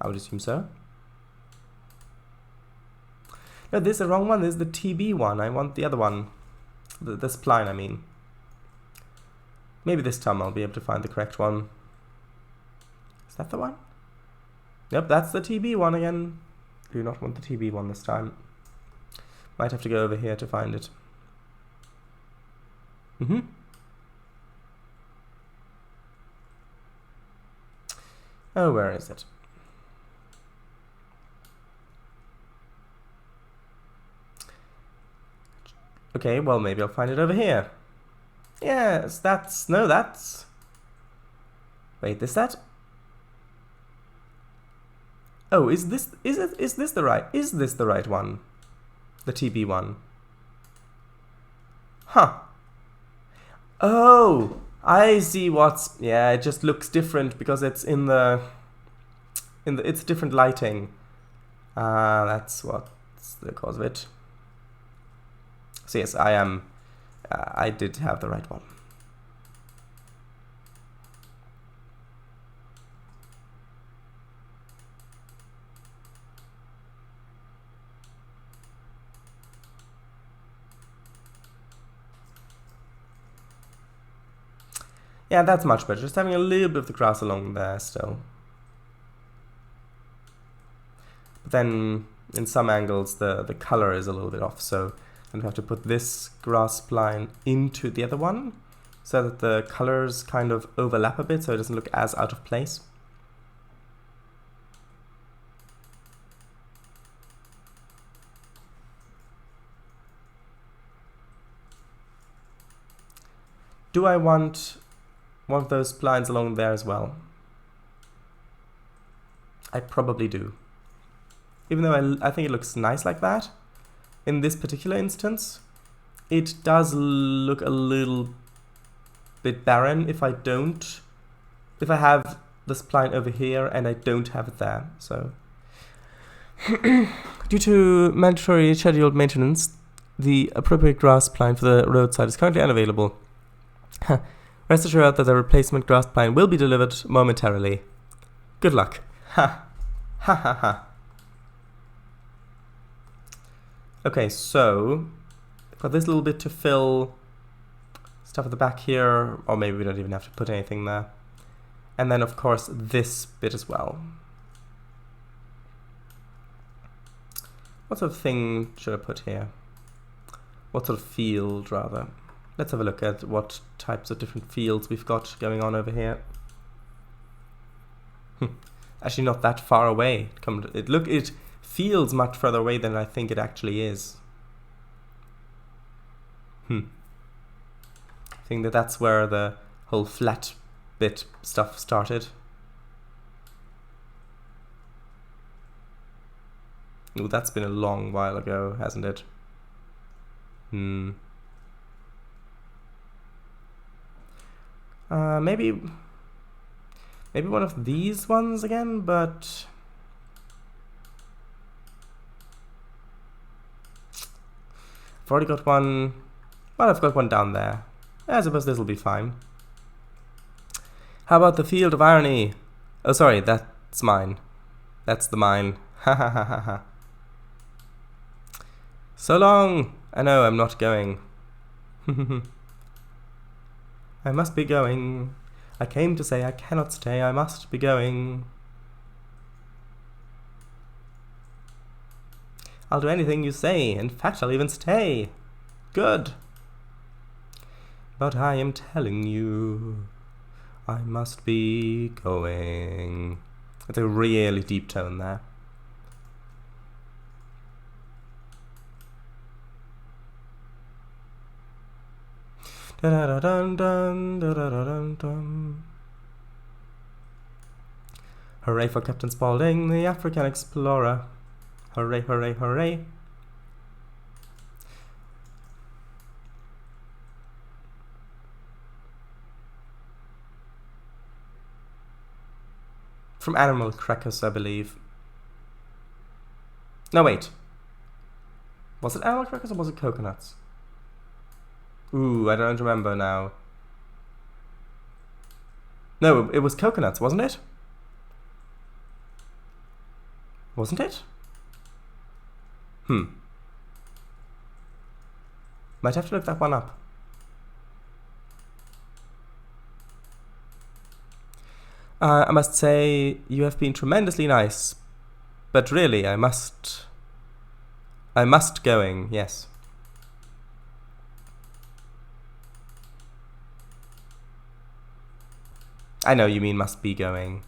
I would assume so. No, this is the wrong one. This is the TB one. I want the other one. The spline, I mean. Maybe this time I'll be able to find the correct one. Is that the one? Nope, that's the TB one again. Do not want the TB one this time. Might have to go over here to find it. Oh, where is it? Okay, well, maybe I'll find it over here. Yes, that's... No, that's... Wait, is that... Oh, is this the right one? The TB one? Huh. Oh, I see what's... Yeah, it just looks different because it's in the... It's different lighting. That's what's the cause of it. So yes, I did have the right one. Yeah, that's much better. Just having a little bit of the grass along there still. But then in some angles the color is a little bit off, so I'm going to have to put this grass spline into the other one so that the colors kind of overlap a bit so it doesn't look as out of place. Do I want one of those splines along there as well? I probably do. Even though I think it looks nice like that. In this particular instance, it does look a little bit barren if I have the spline over here and I don't have it there. So, due to mandatory scheduled maintenance, the appropriate grass spline for the roadside is currently unavailable. Rest assured that the replacement grass spline will be delivered momentarily. Good luck. Ha. Ha ha ha. Okay, so got this little bit to fill, stuff at the back here, or maybe we don't even have to put anything there. And then of course this bit as well. What sort of thing should I put here? What sort of field, rather? Let's have a look at what types of different fields we've got going on over here. Actually not that far away. It feels much further away than I think it actually is. I think that's where the whole flat bit stuff started. Ooh, that's been a long while ago, hasn't it? Maybe one of these ones again, but I've already got one. Well, I've got one down there. I suppose this will be fine. How about the field of irony? Oh, sorry, that's mine. That's the mine. Ha ha ha ha ha. So long! I know I'm not going. I must be going. I came to say I cannot stay. I must be going. I'll do anything you say. In fact, I'll even stay. Good. But I am telling you, I must be going. It's a really deep tone there. Hooray for Captain Spaulding, the African explorer. Hooray, hooray, hooray. From Animal Crackers, I believe. No, wait. Was it Animal Crackers or was it Coconuts? Ooh, I don't remember now. No, it was Coconuts, wasn't it? Wasn't it? Might have to look that one up. I must say, you have been tremendously nice. But really, I must going, yes. I know you mean must be going.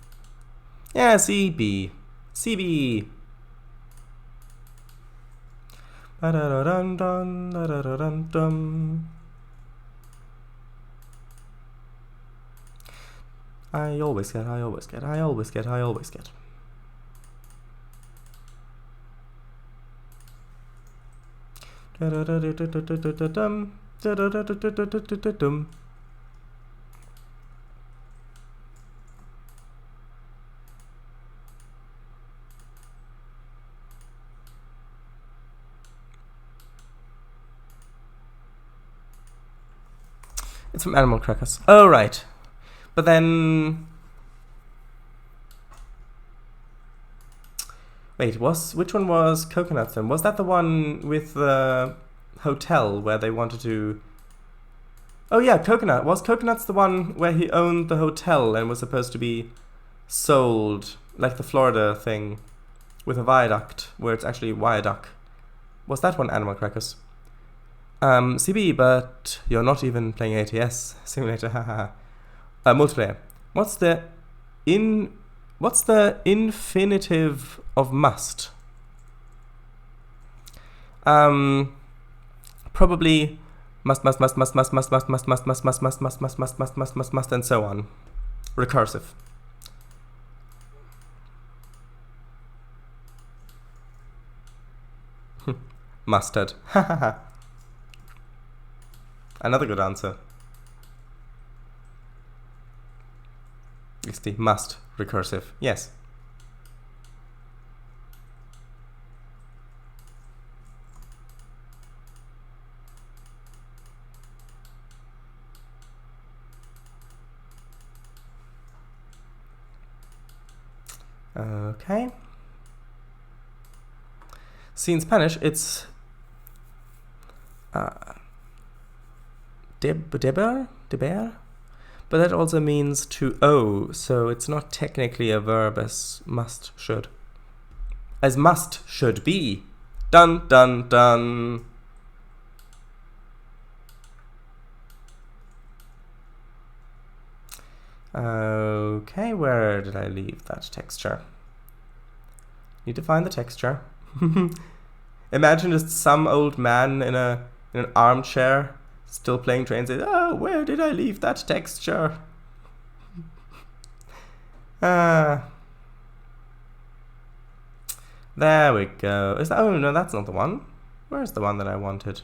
Yeah, CB. CB. I always get. It's from Animal Crackers. Oh, right. But then... Wait, which one was Coconuts then? Was that the one with the hotel where they wanted to... Oh yeah, Coconut. Was Coconuts the one where he owned the hotel and was supposed to be sold, like the Florida thing, with a viaduct, where it's actually a viaduct? Was that one Animal Crackers? CB, but you're not even playing ATS simulator, haha. Multiplayer. What's the infinitive of must? Probably must, and so on. Recursive. Mustard. Another good answer. It's the must recursive. Yes. Okay. See, in Spanish, it's deber, but that also means to owe, so it's not technically a verb as must should. As must should be. Dun dun dun. Okay, where did I leave that texture? Need to find the texture. Imagine just some old man in an armchair still playing Trainz. Oh, where did I leave that texture? There we go. Is that, oh no, that's not the one. Where's the one that I wanted?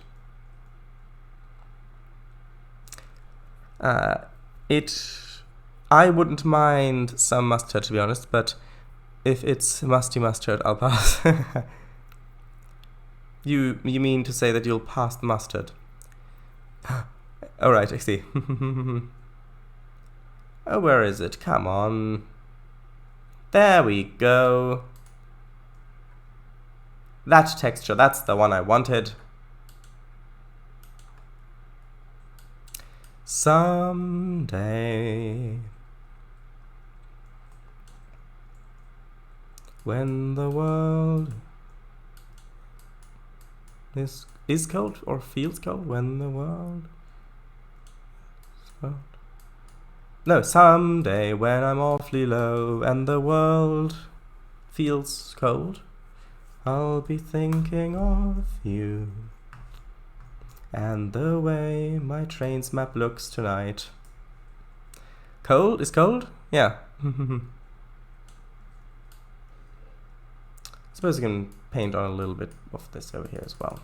I wouldn't mind some mustard, to be honest, but if it's musty mustard, I'll pass. You mean to say that you'll pass the mustard? Alright, I see. Oh, where is it? Come on. There we go. That texture, that's the one I wanted. Someday, when the world is cold or feels cold, when the world is cold. No, someday when I'm awfully low and the world feels cold, I'll be thinking of you and the way my Trainz map looks tonight. Cold? Is cold? Yeah. Suppose I can paint on a little bit of this over here as well,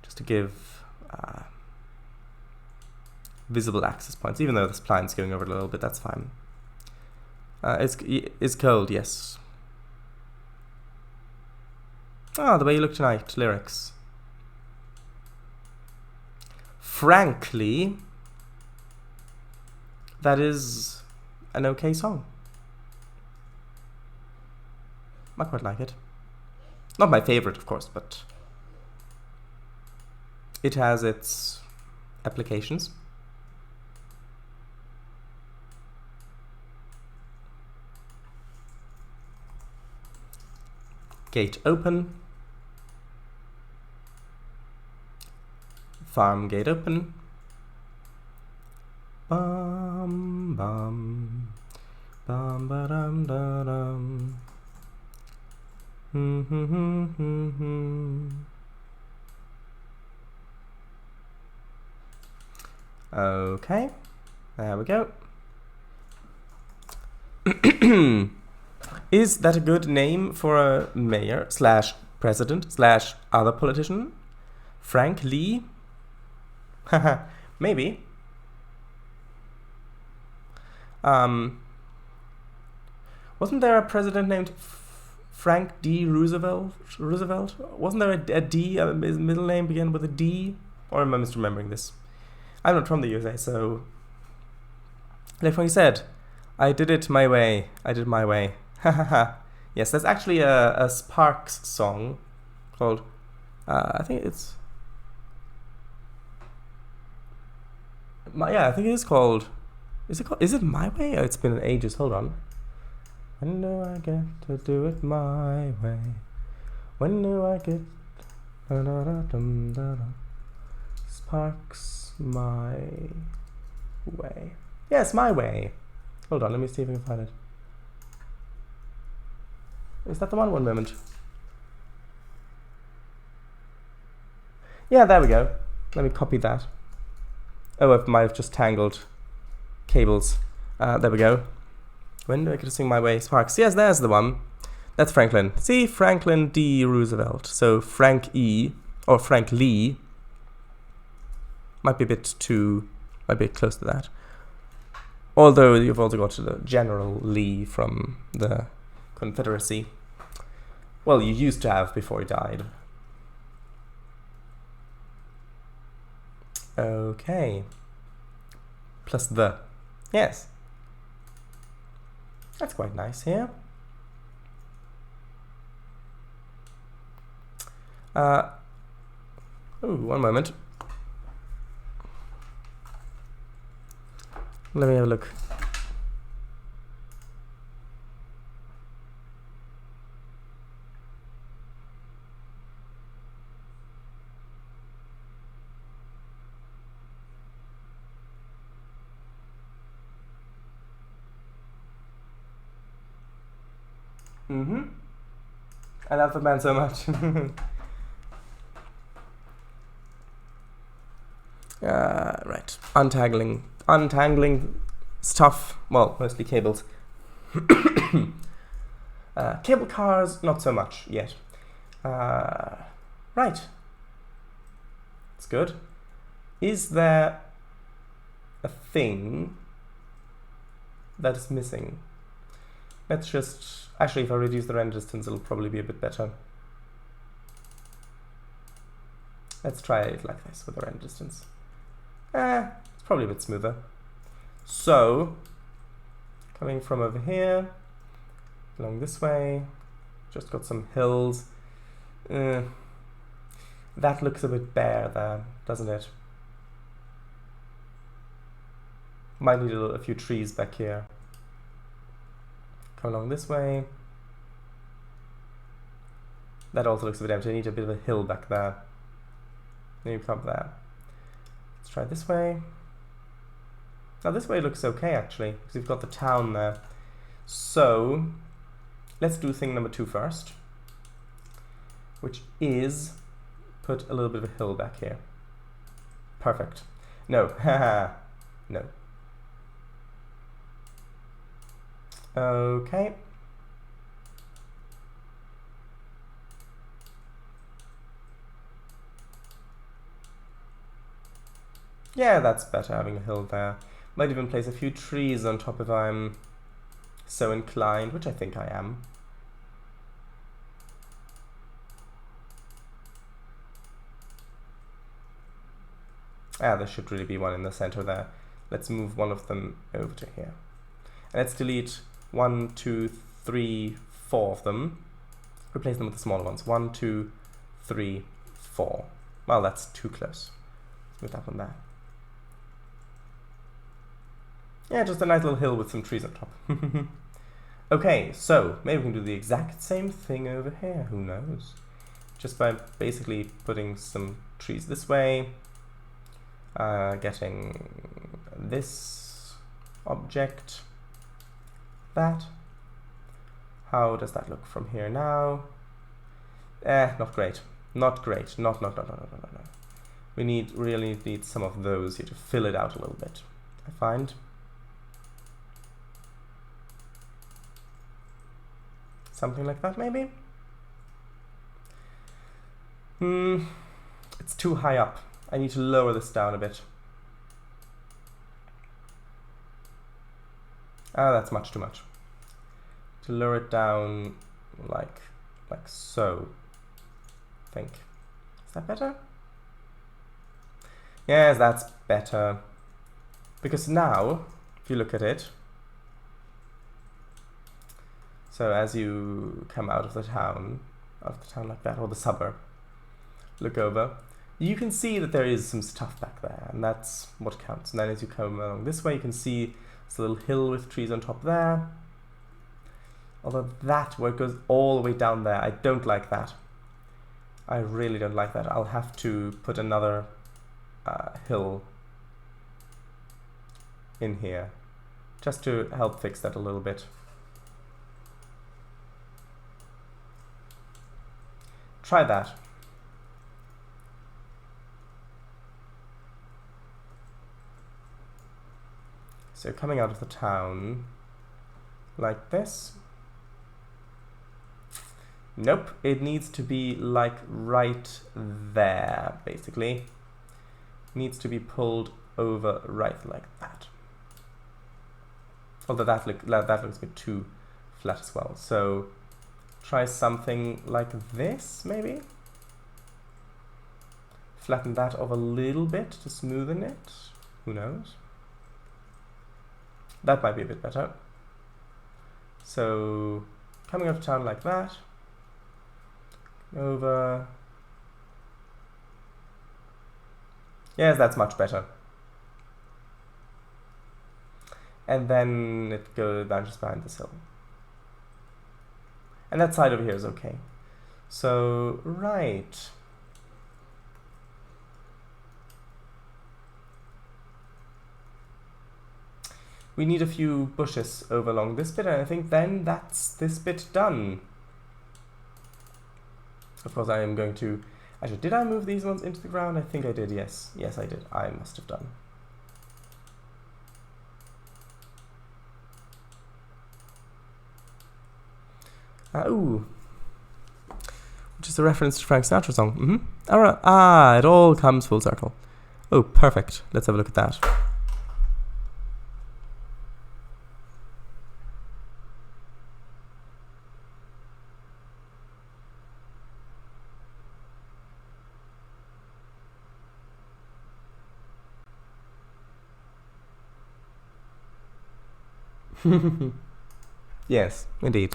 just to give visible access points, even though this plan's going over a little bit, that's fine. It's cold, yes. Ah, the way you look tonight, lyrics. Frankly, that is an okay song. I quite like it. Not my favorite, of course, but it has its applications. Gate open. Farm gate open. Bum bum bum ba dum da dum. Okay, there we go. Is that a good name for a mayor slash president slash other politician? Frank Lee? Haha, maybe. Wasn't there a president named Frank D. Roosevelt? Wasn't there a D? His middle name began with a D? Or am I misremembering this? I'm not from the USA, so like what he said, I did it my way. I did my way. Yes, there's actually a Sparks song called I think it's I think it is called. Is it My Way? Oh, it's been ages. Hold on. When do I get to do it my way? When do I get Sparks My Way? Yes, My Way. Hold on, let me see if I can find it. Is that the one? One moment. Yeah, there we go. Let me copy that. Oh, I might have just tangled cables. There we go. When do I get to sing My Way? Sparks. Yes, there's the one. That's Franklin. See, Franklin D. Roosevelt. So Frank E. or Frank Lee might be a bit close to that. Although you've also got the General Lee from the Confederacy. Well, you used to have before he died. Okay. Plus the. Yes. That's quite nice here. Ooh, one moment. Let me have a look. I love the band so much. Right. Untangling stuff. Well, mostly cables. Cable cars, not so much yet. Right. It's good. Is there a thing that is missing? Let's just... Actually, if I reduce the render distance, it'll probably be a bit better. Let's try it like this with the render distance. It's probably a bit smoother. So, coming from over here, along this way, just got some hills. That looks a bit bare there, doesn't it? Might need a few trees back here. Come along this way. That also looks a bit empty. I need a bit of a hill back there. Maybe come up there. Let's try this way. Now this way looks okay actually, because we've got the town there. So let's do thing number 2 first, which is put a little bit of a hill back here. Perfect. No, haha, no. Okay. Yeah, that's better, having a hill there. Might even place a few trees on top if I'm so inclined, which I think I am. There should really be one in the center there. Let's move one of them over to here. And let's delete 1, 2, 3, 4 of them. Replace them with the smaller ones. 1, 2, 3, 4. Well, that's too close. Let's move that one there. Yeah, just a nice little hill with some trees on top. Okay, so maybe we can do the exact same thing over here. Who knows? Just by basically putting some trees this way. Getting this object. That. How does that look from here now? Not great. Not great. No. We really need some of those here to fill it out a little bit, I find. Something like that, maybe? It's too high up. I need to lower this down a bit. That's much too much. To lower it down like so, I think. Is that better? Yes, that's better. Because now, if you look at it, so as you come out of the town like that, or the suburb, look over, you can see that there is some stuff back there, and that's what counts. And then as you come along this way, you can see this little hill with trees on top there. Although that, where it goes all the way down there, I don't like that. I really don't like that. I'll have to put another hill in here, just to help fix that a little bit. Try that. So coming out of the town like this. Nope, it needs to be like right there, basically. Needs to be pulled over right like that. Although that looks a bit too flat as well. So try something like this, maybe? Flatten that off a little bit to smoothen it. Who knows? That might be a bit better. So coming out of town like that. Over. Yes, that's much better. and then it bounces behind this hill. And that side over here is okay. So, right. We need a few bushes over along this bit, and I think then that's this bit done. Of course, I am going to... Actually, did I move these ones into the ground? I think I did, yes. Yes, I did. I must have done. Ooh. Which is a reference to Frank Sinatra's song. It all comes full circle. Oh, perfect. Let's have a look at that. Yes, indeed.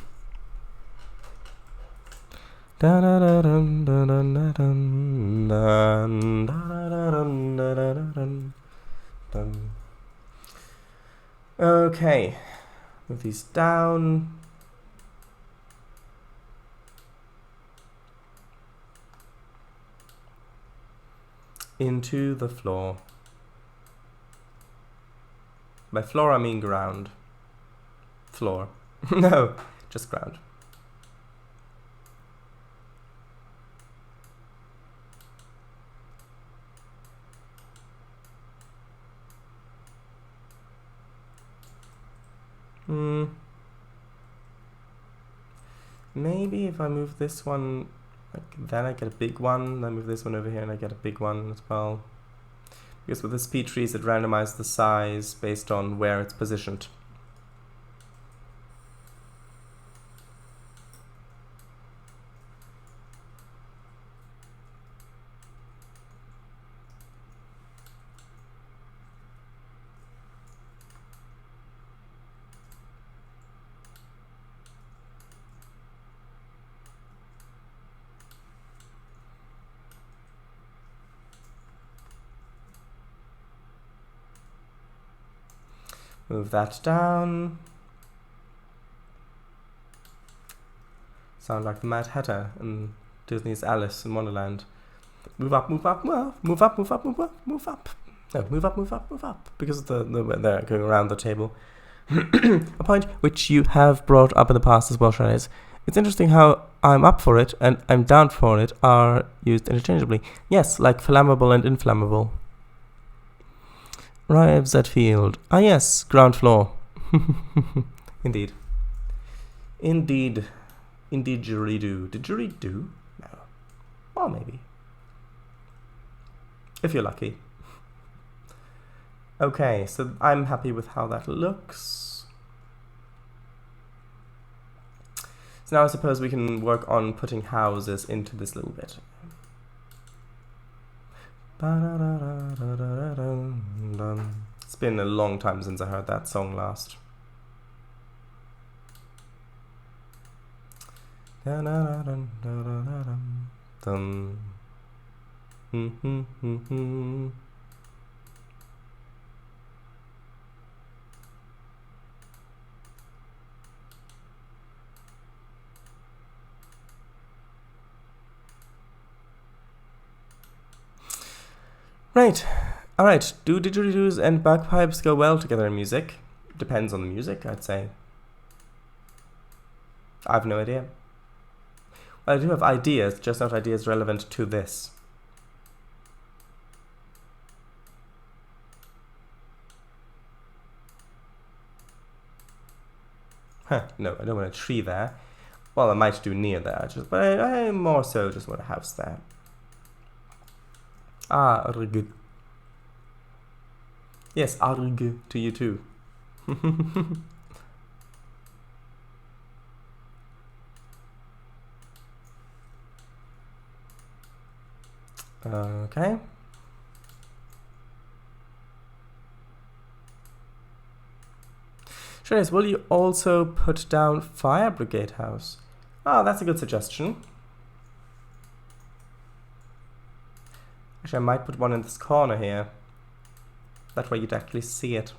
Okay, move these down. Into the floor. By floor I mean ground. Floor. No, just ground. Maybe if I move this one, then I get a big one. Then I move this one over here and I get a big one as well. Because with the speed trees, it randomizes the size based on where it's positioned. Move that down. Sound like the Mad Hatter in Disney's Alice in Wonderland. Move up, move up, move up, move up, move up, move up, move up. No, move up, move up, move up. Because they're going around the table. A point which you have brought up in the past as well, Trainz. It's interesting how I'm up for it and I'm down for it are used interchangeably. Yes, like flammable and inflammable. Arrives at field. Ah yes, ground floor. Indeed. Indeed. Indeed-gery-do. Didgeridoo? No. Well, maybe. If you're lucky. Okay, so I'm happy with how that looks. So now I suppose we can work on putting houses into this little bit. It's been a long time since I heard that song last. Right. Alright, do didgeridoos and bagpipes go well together in music? Depends on the music, I'd say. I have no idea. Well, I do have ideas, just not ideas relevant to this. No, I don't want a tree there. Well, I might do near there, but I more so just want a house there. Ah, arg. Yes, arg to you too. Okay. Trainz, will you also put down fire brigade house? Oh, that's a good suggestion. Actually, I might put one in this corner here. That way you'd actually see it.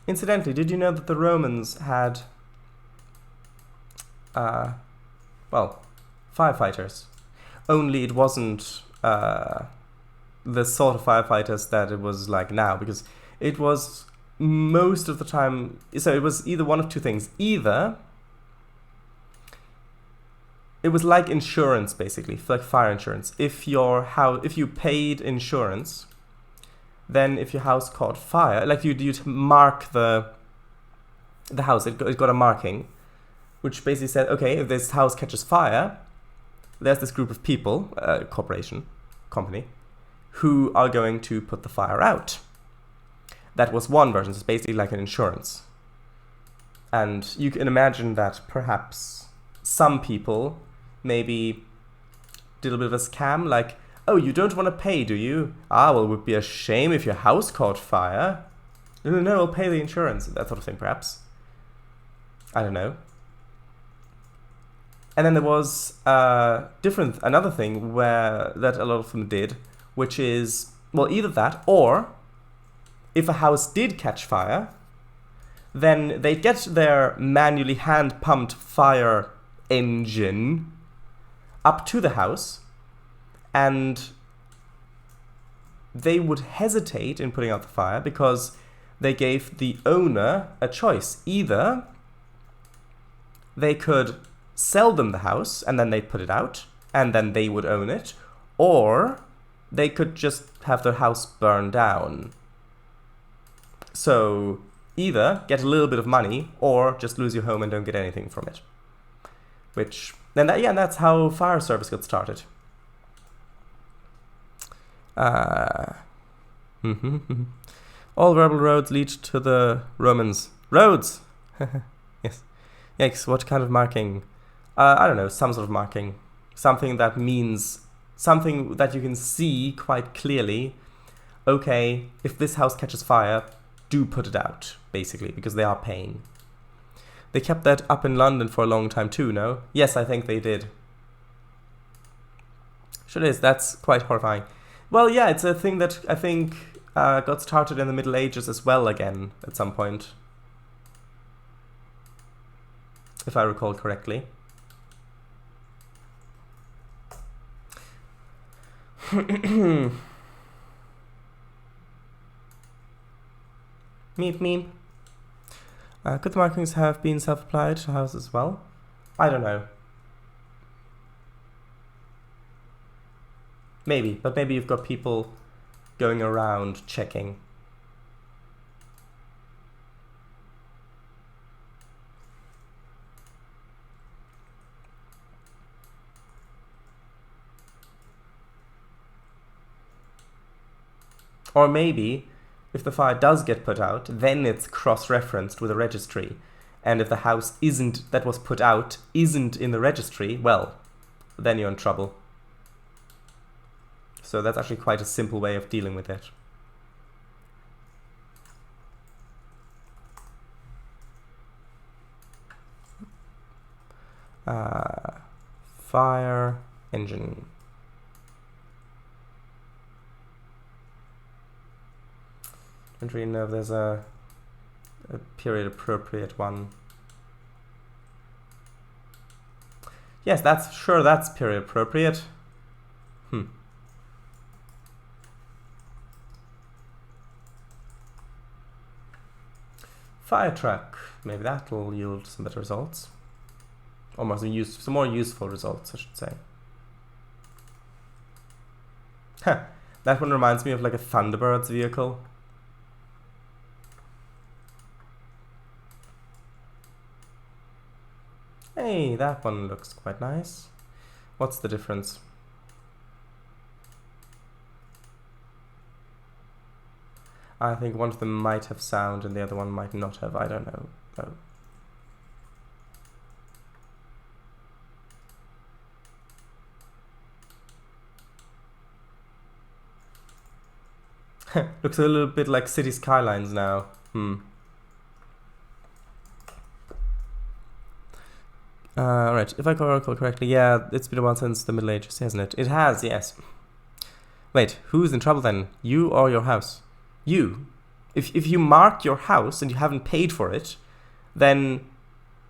Incidentally, did you know that the Romans had, well, firefighters? Only it wasn't the sort of firefighters that it was like now, because it was most of the time, so it was either one of two things. Either it was like insurance, basically, like fire insurance. If you paid insurance, then if your house caught fire, like you'd mark the house, it got a marking, which basically said, okay, if this house catches fire, there's this group of people, company, who are going to put the fire out. That was one version. It's basically like an insurance. And you can imagine that perhaps some people maybe did a bit of a scam, like, oh, you don't want to pay, do you? Ah, well, it would be a shame if your house caught fire. No, I'll pay the insurance. That sort of thing, perhaps. I don't know. And then there was another thing that a lot of them did, which is, well, either that, or if a house did catch fire, then they'd get their manually hand-pumped fire engine up to the house, and they would hesitate in putting out the fire because they gave the owner a choice. Either they could sell them the house and then they'd put it out and then they would own it, or they could just have their house burned down. So either get a little bit of money or just lose your home and don't get anything from it. That's how fire service got started. All rebel roads lead to the Romans. Roads! Yes. Yikes, what kind of marking? I don't know, some sort of marking. Something that means, something that you can see quite clearly. Okay, if this house catches fire, do put it out, basically, because they are paying. They kept that up in London for a long time too, no? Yes, I think they did. Sure it is, that's quite horrifying. Well, yeah, it's a thing that I think got started in the Middle Ages as well again at some point, if I recall correctly. Meep. Could the markings have been self-applied to houses as well? I don't know. Maybe, but maybe you've got people going around checking. Or maybe, if the fire does get put out, then it's cross-referenced with a registry. And if the house that was put out isn't in the registry, well, then you're in trouble. So that's actually quite a simple way of dealing with it. Fire engine. I don't really know if there's a period appropriate one. Yes, that's period appropriate. Fire truck. Maybe that will yield some better results. Or some more useful results, I should say. That one reminds me of like a Thunderbird's vehicle. Hey, that one looks quite nice. What's the difference? I think one of them might have sound and the other one might not have. I don't know. Looks a little bit like city skylines now. Right, if I recall correctly, yeah, it's been a while since the Middle Ages, hasn't it? It has, yes. Wait, who's in trouble then? You or your house? You. If you mark your house and you haven't paid for it, then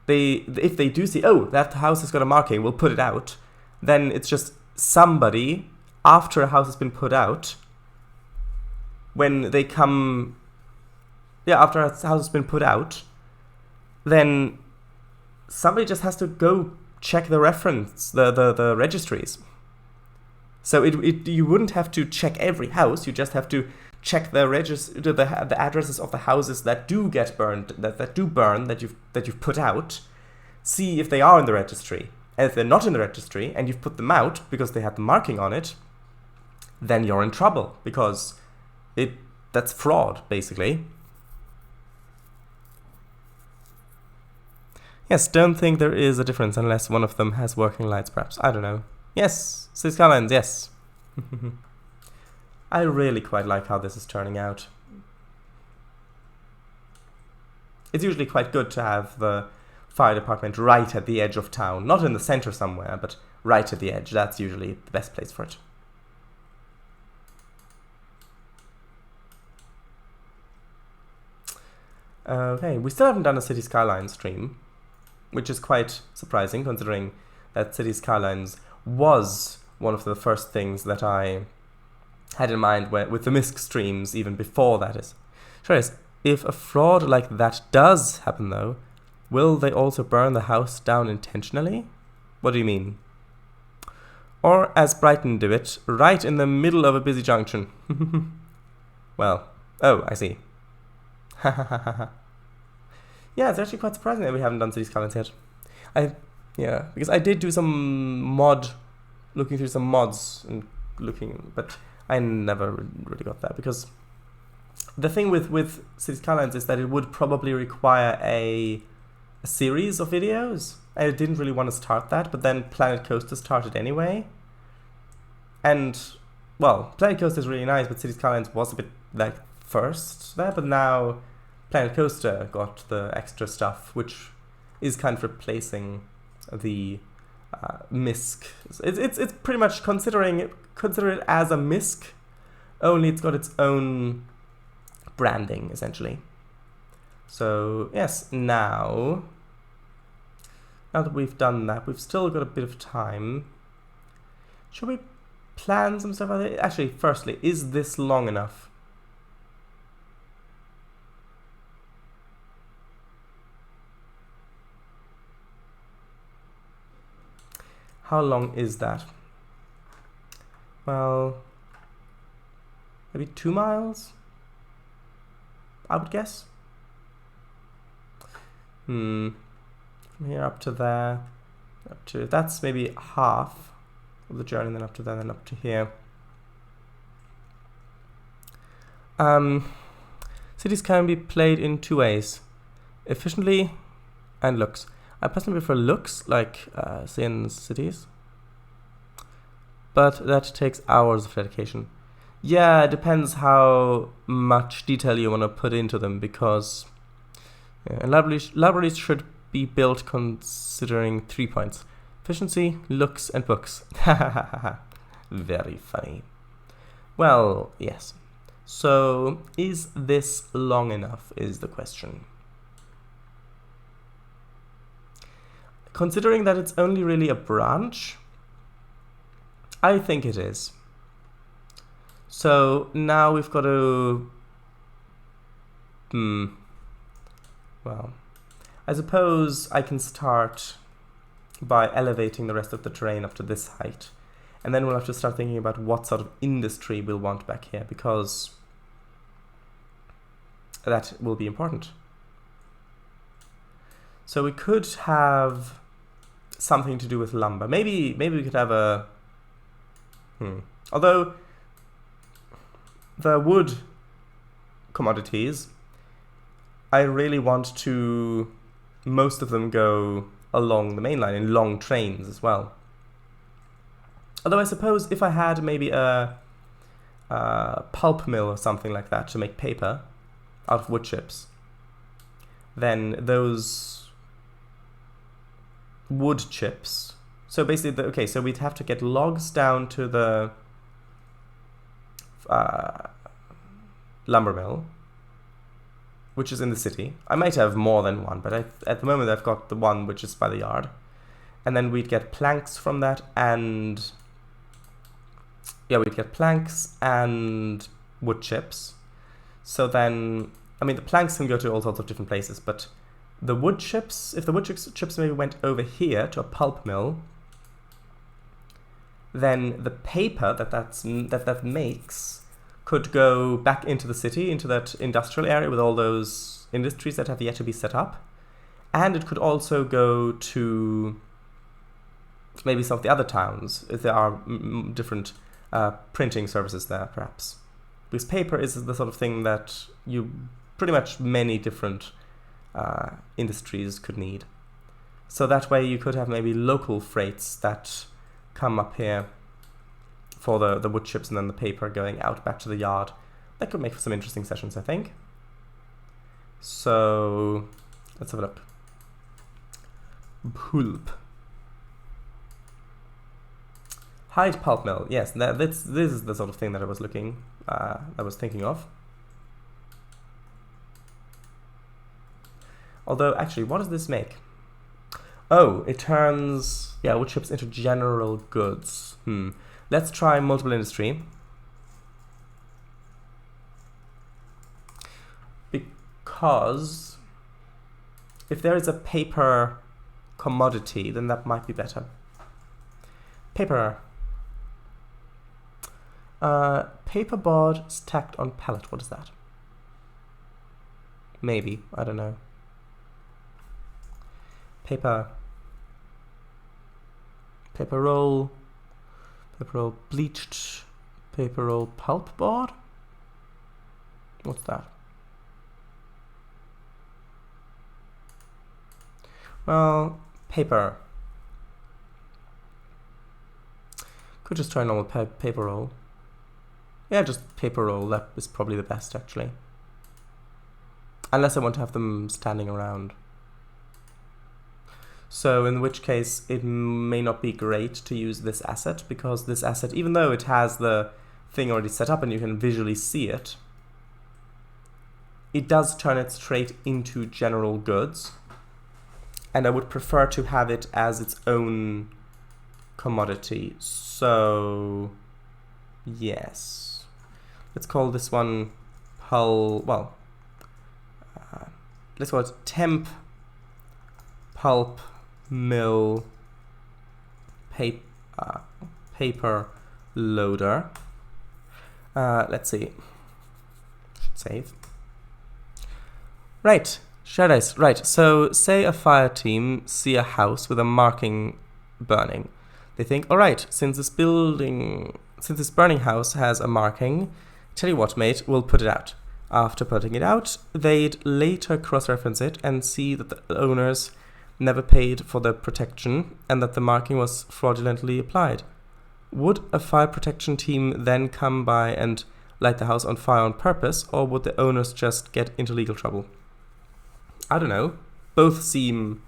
if they do see, oh, that house has got a marking, we'll put it out, then it's just somebody, after a house has been put out, when they come, after a house has been put out, then somebody just has to go check the reference, the registries. So you wouldn't have to check every house, you just have to check the addresses of the houses that do get burned, that do burn, that you've put out, see if they are in the registry. And if they're not in the registry and you've put them out because they had the marking on it, then you're in trouble because that's fraud, basically. Yes, don't think there is a difference unless one of them has working lights, perhaps. I don't know. Yes, City Skylines, yes. I really quite like how this is turning out. It's usually quite good to have the fire department right at the edge of town. Not in the center somewhere, but right at the edge. That's usually the best place for it. Okay, we still haven't done a City Skylines stream, which is quite surprising considering that City Skylines was one of the first things that I had in mind with the MISC streams even before that is. Sure is, if a fraud like that does happen though, will they also burn the house down intentionally? What do you mean? Or as Brighton do it, right in the middle of a busy junction. Well, oh, I see. Yeah, it's actually quite surprising that we haven't done City Skylines yet. Because I did do some looking through some mods and but I never really got that, because the thing with City Skylines is that it would probably require a series of videos. I didn't really want to start that, but then Planet Coaster started anyway. And, well, Planet Coaster is really nice, but City Skylines was a bit like first there, but now Planet Coaster got the extra stuff, which is kind of replacing the MISC. It's pretty much consider it as a MISC, only it's got its own branding essentially. So yes, now that we've done that, we've still got a bit of time. Should we plan some stuff? Actually, firstly, is this long enough? How long is that? Well, maybe 2 miles, I would guess. From here up to there, that's maybe half of the journey, then up to there, then up to here. Cities can be played in 2 ways: efficiently and looks. I personally prefer looks, like say in cities, but that takes hours of dedication. Yeah, it depends how much detail you want to put into them, because libraries should be built considering 3 points: efficiency, looks, and books. Very funny. Well, yes. So, is this long enough, is the question. Considering that it's only really a branch, I think it is. So now we've got to... Well, I suppose I can start by elevating the rest of the terrain up to this height. And then we'll have to start thinking about what sort of industry we'll want back here, because that will be important. So we could have something to do with lumber. Maybe we could have a... Although the wood commodities, I really want to most of them go along the main line in long trains as well. Although I suppose if I had maybe a pulp mill or something like that to make paper out of wood chips, then those wood chips, so basically, okay, so we'd have to get logs down to the lumber mill, which is in the city. I might have more than one, but at the moment I've got the one which is by the yard. And then we'd get planks from that, and yeah, we'd get planks and wood chips. So then, I mean, the planks can go to all sorts of different places, but the wood chips, if the wood chips maybe went over here to a pulp mill, then the paper that makes could go back into the city, into that industrial area with all those industries that have yet to be set up. And it could also go to maybe some of the other towns, if there are different printing services there, perhaps. Because paper is the sort of thing that pretty much many different industries could need. So that way you could have maybe local freights that come up here for the wood chips and then the paper going out back to the yard. That could make for some interesting sessions, I think. So let's have a look. Pulp. Hide pulp mill. Yes, this is the sort of thing that I was thinking of. Although, actually, what does this make? Oh, it turns wood chips into general goods. Let's try multiple industry. Because if there is a paper commodity, then that might be better. Paper. Paperboard stacked on pallet. What is that? Maybe. I don't know. Paper. Paper roll. Paper roll bleached. Paper roll pulp board. What's that? Well, paper. Could just try normal paper roll. Yeah, just paper roll. That is probably the best, actually. Unless I want to have them standing around. So in which case it may not be great to use this asset, because this asset, even though it has the thing already set up and you can visually see it, it does turn it straight into general goods. And I would prefer to have it as its own commodity. So yes, let's call this one let's call it temp pulp mill paper loader. Let's see. Save. Right. Share dice. Right. So say a fire team see a house with a marking burning. They think, all right, since this burning house has a marking, tell you what, mate, we'll put it out. After putting it out, they'd later cross-reference it and see that the owners never paid for the protection and that the marking was fraudulently applied. Would a fire protection team then come by and light the house on fire on purpose, or would the owners just get into legal trouble? I don't know. Both seem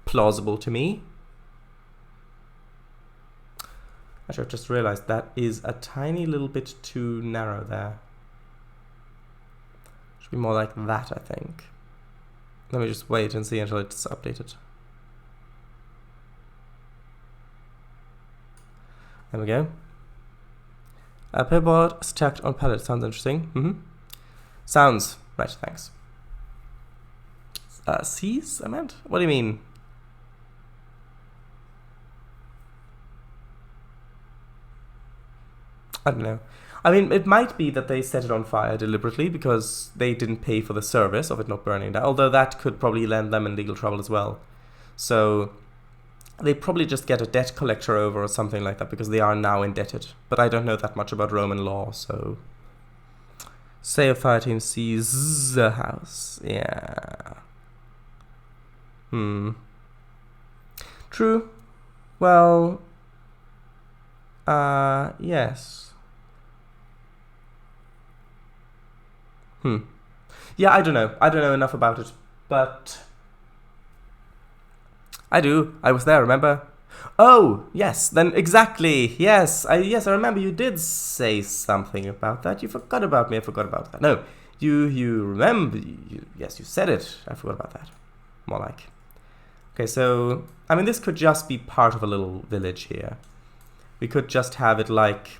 plausible to me. Actually, I've just realized that is a tiny little bit too narrow there. Should be more like that, I think. Let me just wait and see until it's updated. There we go. A paperboard stacked on pallet. Sounds interesting. Sounds. Right, thanks. C's, I meant? What do you mean? I don't know. I mean, it might be that they set it on fire deliberately because they didn't pay for the service of it not burning down, although that could probably land them in legal trouble as well. So they probably just get a debt collector over or something like that because they are now indebted. But I don't know that much about Roman law, so... Say a fire team sees the house. Yeah. True. Well... yes. Yeah, I don't know. I don't know enough about it, but I do. I was there, remember? Oh, yes, then exactly. Yes, I remember you did say something about that. You forgot about me. I forgot about that. No, You remember? Yes, you said it. I forgot about that. More like. Okay, so I mean, this could just be part of a little village here. We could just have it like,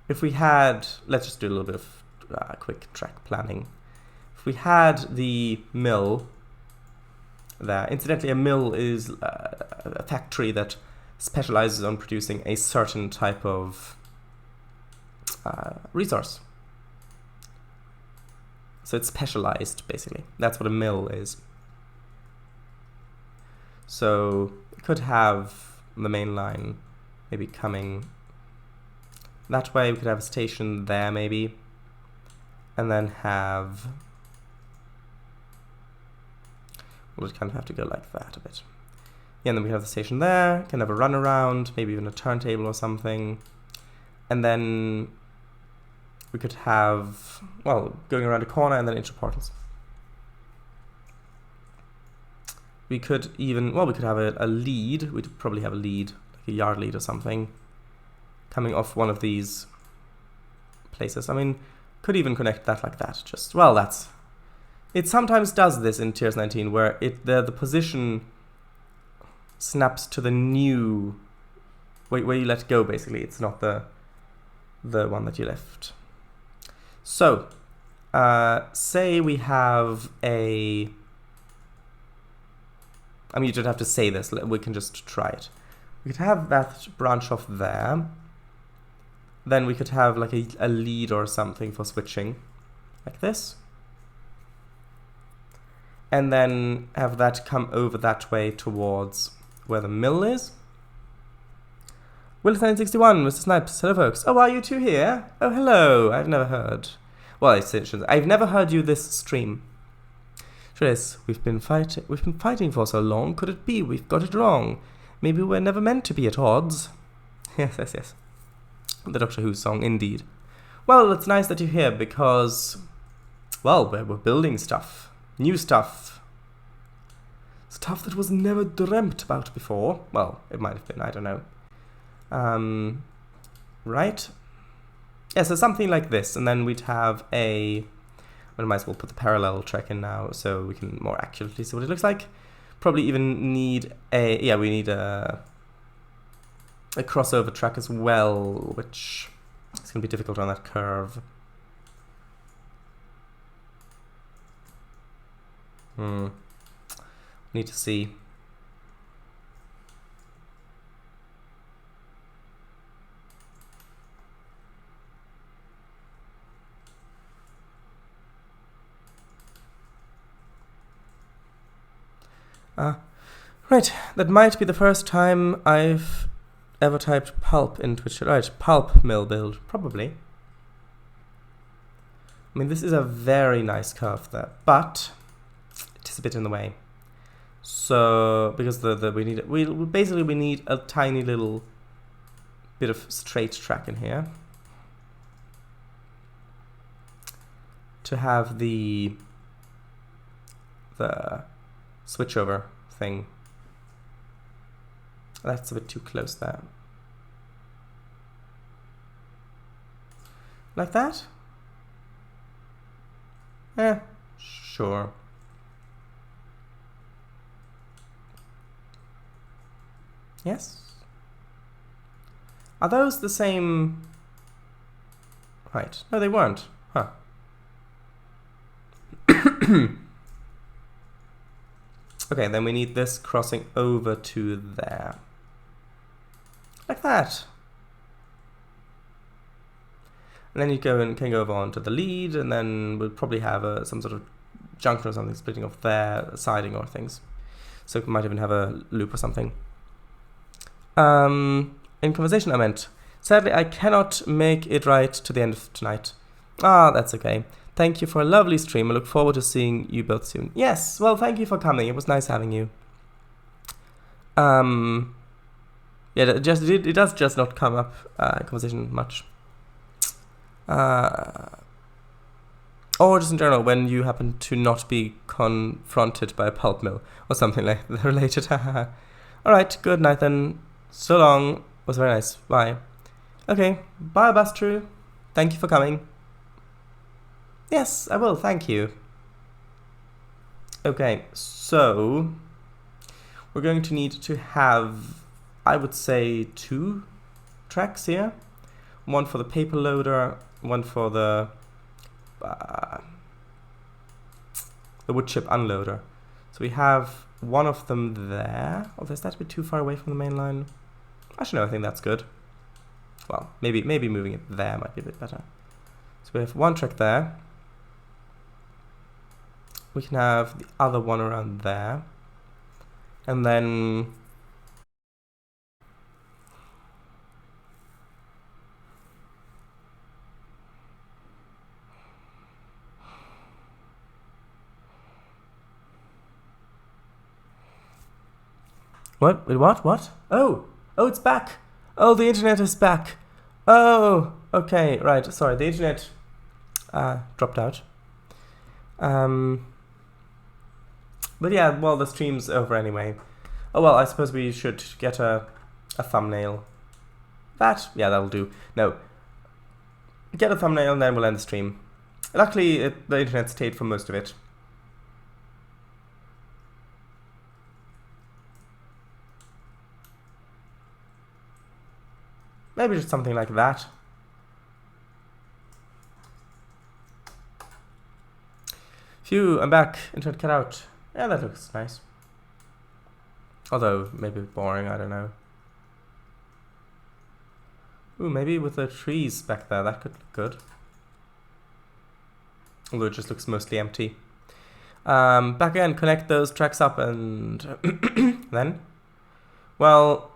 if we had, let's just do a little bit of quick track planning. If we had the mill there, incidentally, a mill is a factory that specializes on producing a certain type of resource. So it's specialized, basically. That's what a mill is. So we could have the main line maybe coming that way. We could have a station there maybe, and then have, we'll kind of have to go like that a bit. Yeah, and then we have the station there, can have a run around, maybe even a turntable or something. And then we could have, well, going around a corner and then into portals. We could even, well, we could have a lead. We'd probably have a lead, like a yard lead or something, coming off one of these places. I mean, could even connect that like that. Just, well, that's, it sometimes does this in Tiers 19 where the position snaps to the new, where you let go, basically. It's not the one that you left. So, say we have a, I mean, you don't have to say this, we can just try it. We could have that branch off there. Then we could have like a lead or something for switching, like this. And then have that come over that way towards where the mill is. Willis961, Mr. Snipes, hello folks. Oh, are you two here? Oh, hello, I've never heard. Well, I've never heard you this stream. Trainz, we've been fighting for so long. Could it be we've got it wrong? Maybe we're never meant to be at odds. Yes. The Doctor Who song, indeed. Well, it's nice that you're here because, well, we're building stuff. New stuff. Stuff that was never dreamt about before. Well, it might have been, I don't know. Right? Yeah, so something like this, and then we'd have a, well, I might as well put the parallel track in now so we can more accurately see what it looks like. Probably even need a, yeah, we need a crossover track as well, which is going to be difficult on that curve. Need to see. Right, that might be the first time I've ever typed pulp in Twitch. Right, pulp mill build, probably. I mean, this is a very nice curve there, but it is a bit in the way. So, because we need a tiny little bit of straight track in here to have the switchover thing. That's a bit too close there. Like that? Yeah, sure. Yes? Are those the same? Right. No, they weren't. Huh. Okay, then we need this crossing over to there. Like that. And then you can go over onto the lead, and then we'll probably have some sort of junction or something splitting off there, siding or things. So we might even have a loop or something. In conversation I meant. Sadly, I cannot make it right to the end of tonight. Ah, that's okay. Thank you for a lovely stream. I look forward to seeing you both soon. Yes, well, thank you for coming. It was nice having you. Yeah, it does just not come up in conversation much. Or just in general, when you happen to not be confronted by a pulp mill or something like that related. Alright, good night then. So long. It was very nice. Bye. Okay, bye Bastru. Thank you for coming. Yes, I will, thank you. Okay, so we're going to need to have, I would say, 2 tracks here. One for the paper loader, one for the wood chip unloader. So we have one of them there. Oh, does that a bit too far away from the main line? Actually, no, I think that's good. Well, maybe moving it there might be a bit better. So we have one track there. We can have the other one around there. And then what? Wait, what? Oh, it's back. Oh, the internet is back. Oh, okay, right. Sorry, the internet dropped out. But yeah, well, the stream's over anyway. Oh well, I suppose we should get a thumbnail. That'll do. No. Get a thumbnail and then we'll end the stream. Luckily, the internet stayed for most of it. Maybe just something like that. Phew, I'm back. Internet cut out. Yeah, that looks nice. Although, maybe boring, I don't know. Ooh, maybe with the trees back there, that could look good. Although it just looks mostly empty. Back again, connect those tracks up and then? Well,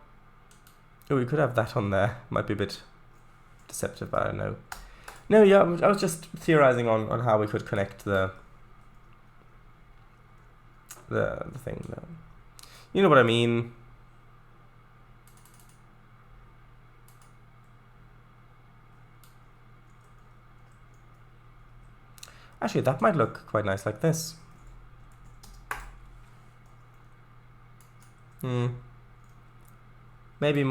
we could have that on there. Might be a bit deceptive, but I don't know. No, yeah, I was just theorizing on how we could connect the thing. You know what I mean? Actually, that might look quite nice like this. Maybe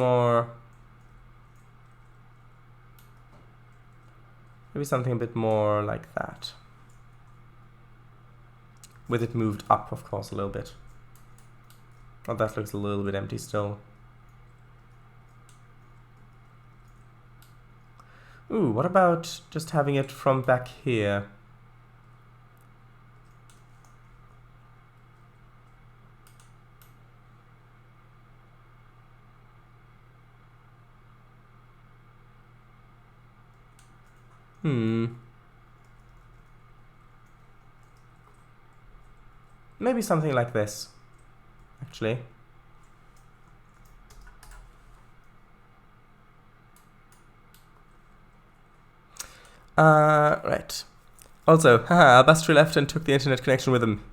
something a bit more like that. With it moved up, of course, a little bit. Oh, that looks a little bit empty still. Ooh, what about just having it from back here? Maybe something like this, actually. Right. Also, haha, Albastri left and took the internet connection with him.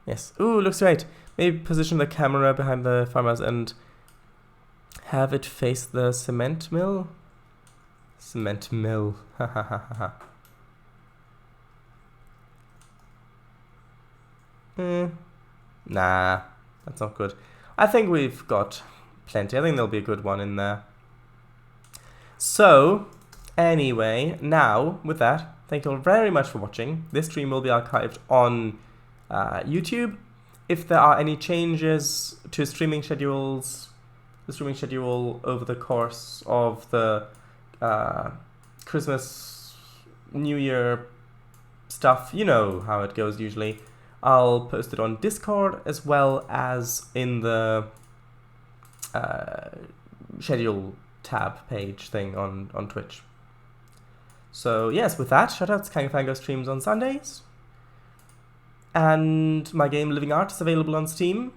Yes. Ooh, looks right. Maybe position the camera behind the farmers and have it face the cement mill? Cement mill. Nah, that's not good. I think we've got plenty. I think there'll be a good one in there. So, anyway, now, with that, thank you all very much for watching. This stream will be archived on YouTube. If there are any changes to streaming schedules, the streaming schedule over the course of the Christmas, New Year stuff, you know how it goes usually. I'll post it on Discord as well as in the schedule tab page thing on Twitch. So yes, with that, shoutouts, Kangafango streams on Sundays. And my game Living Art is available on Steam.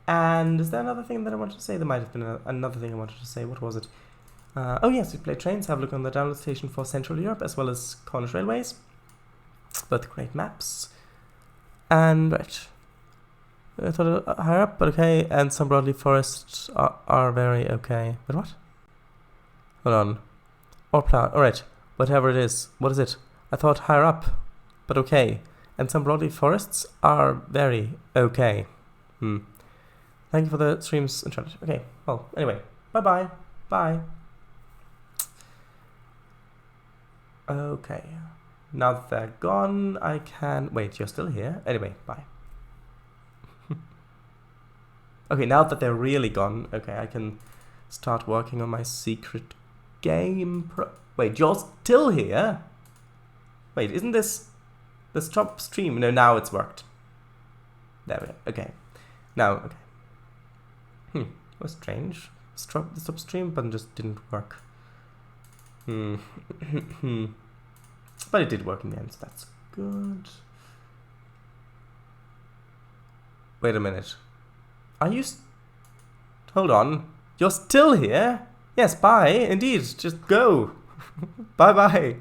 And is there another thing that I wanted to say? There might have been another thing I wanted to say. What was it? Oh yes, we play Trainz. Have a look on the download station for Central Europe as well as Cornish Railways. Both great maps. And right, I thought higher up, but okay. And some broadleaf forests are very okay. But what? Hold on. Or plow. Alright, whatever it is. What is it? I thought higher up, but okay. And some broadleaf forests are very okay. Thank you for the streams and chat. Okay, well, anyway. Bye-bye. Bye. Okay. Now that they're gone, I can... Wait, you're still here? Anyway, bye. Okay, now that they're really gone, okay, I can start working on my secret game Wait, you're still here? Wait, isn't this... the stop stream? No, now it's worked. There we go. Okay. Now, okay. Was strange. The stop stream button just didn't work. But it did work in the end, so that's good. Wait a minute. Are you... Hold on. You're still here? Yes, bye. Indeed. Just go. Bye-bye.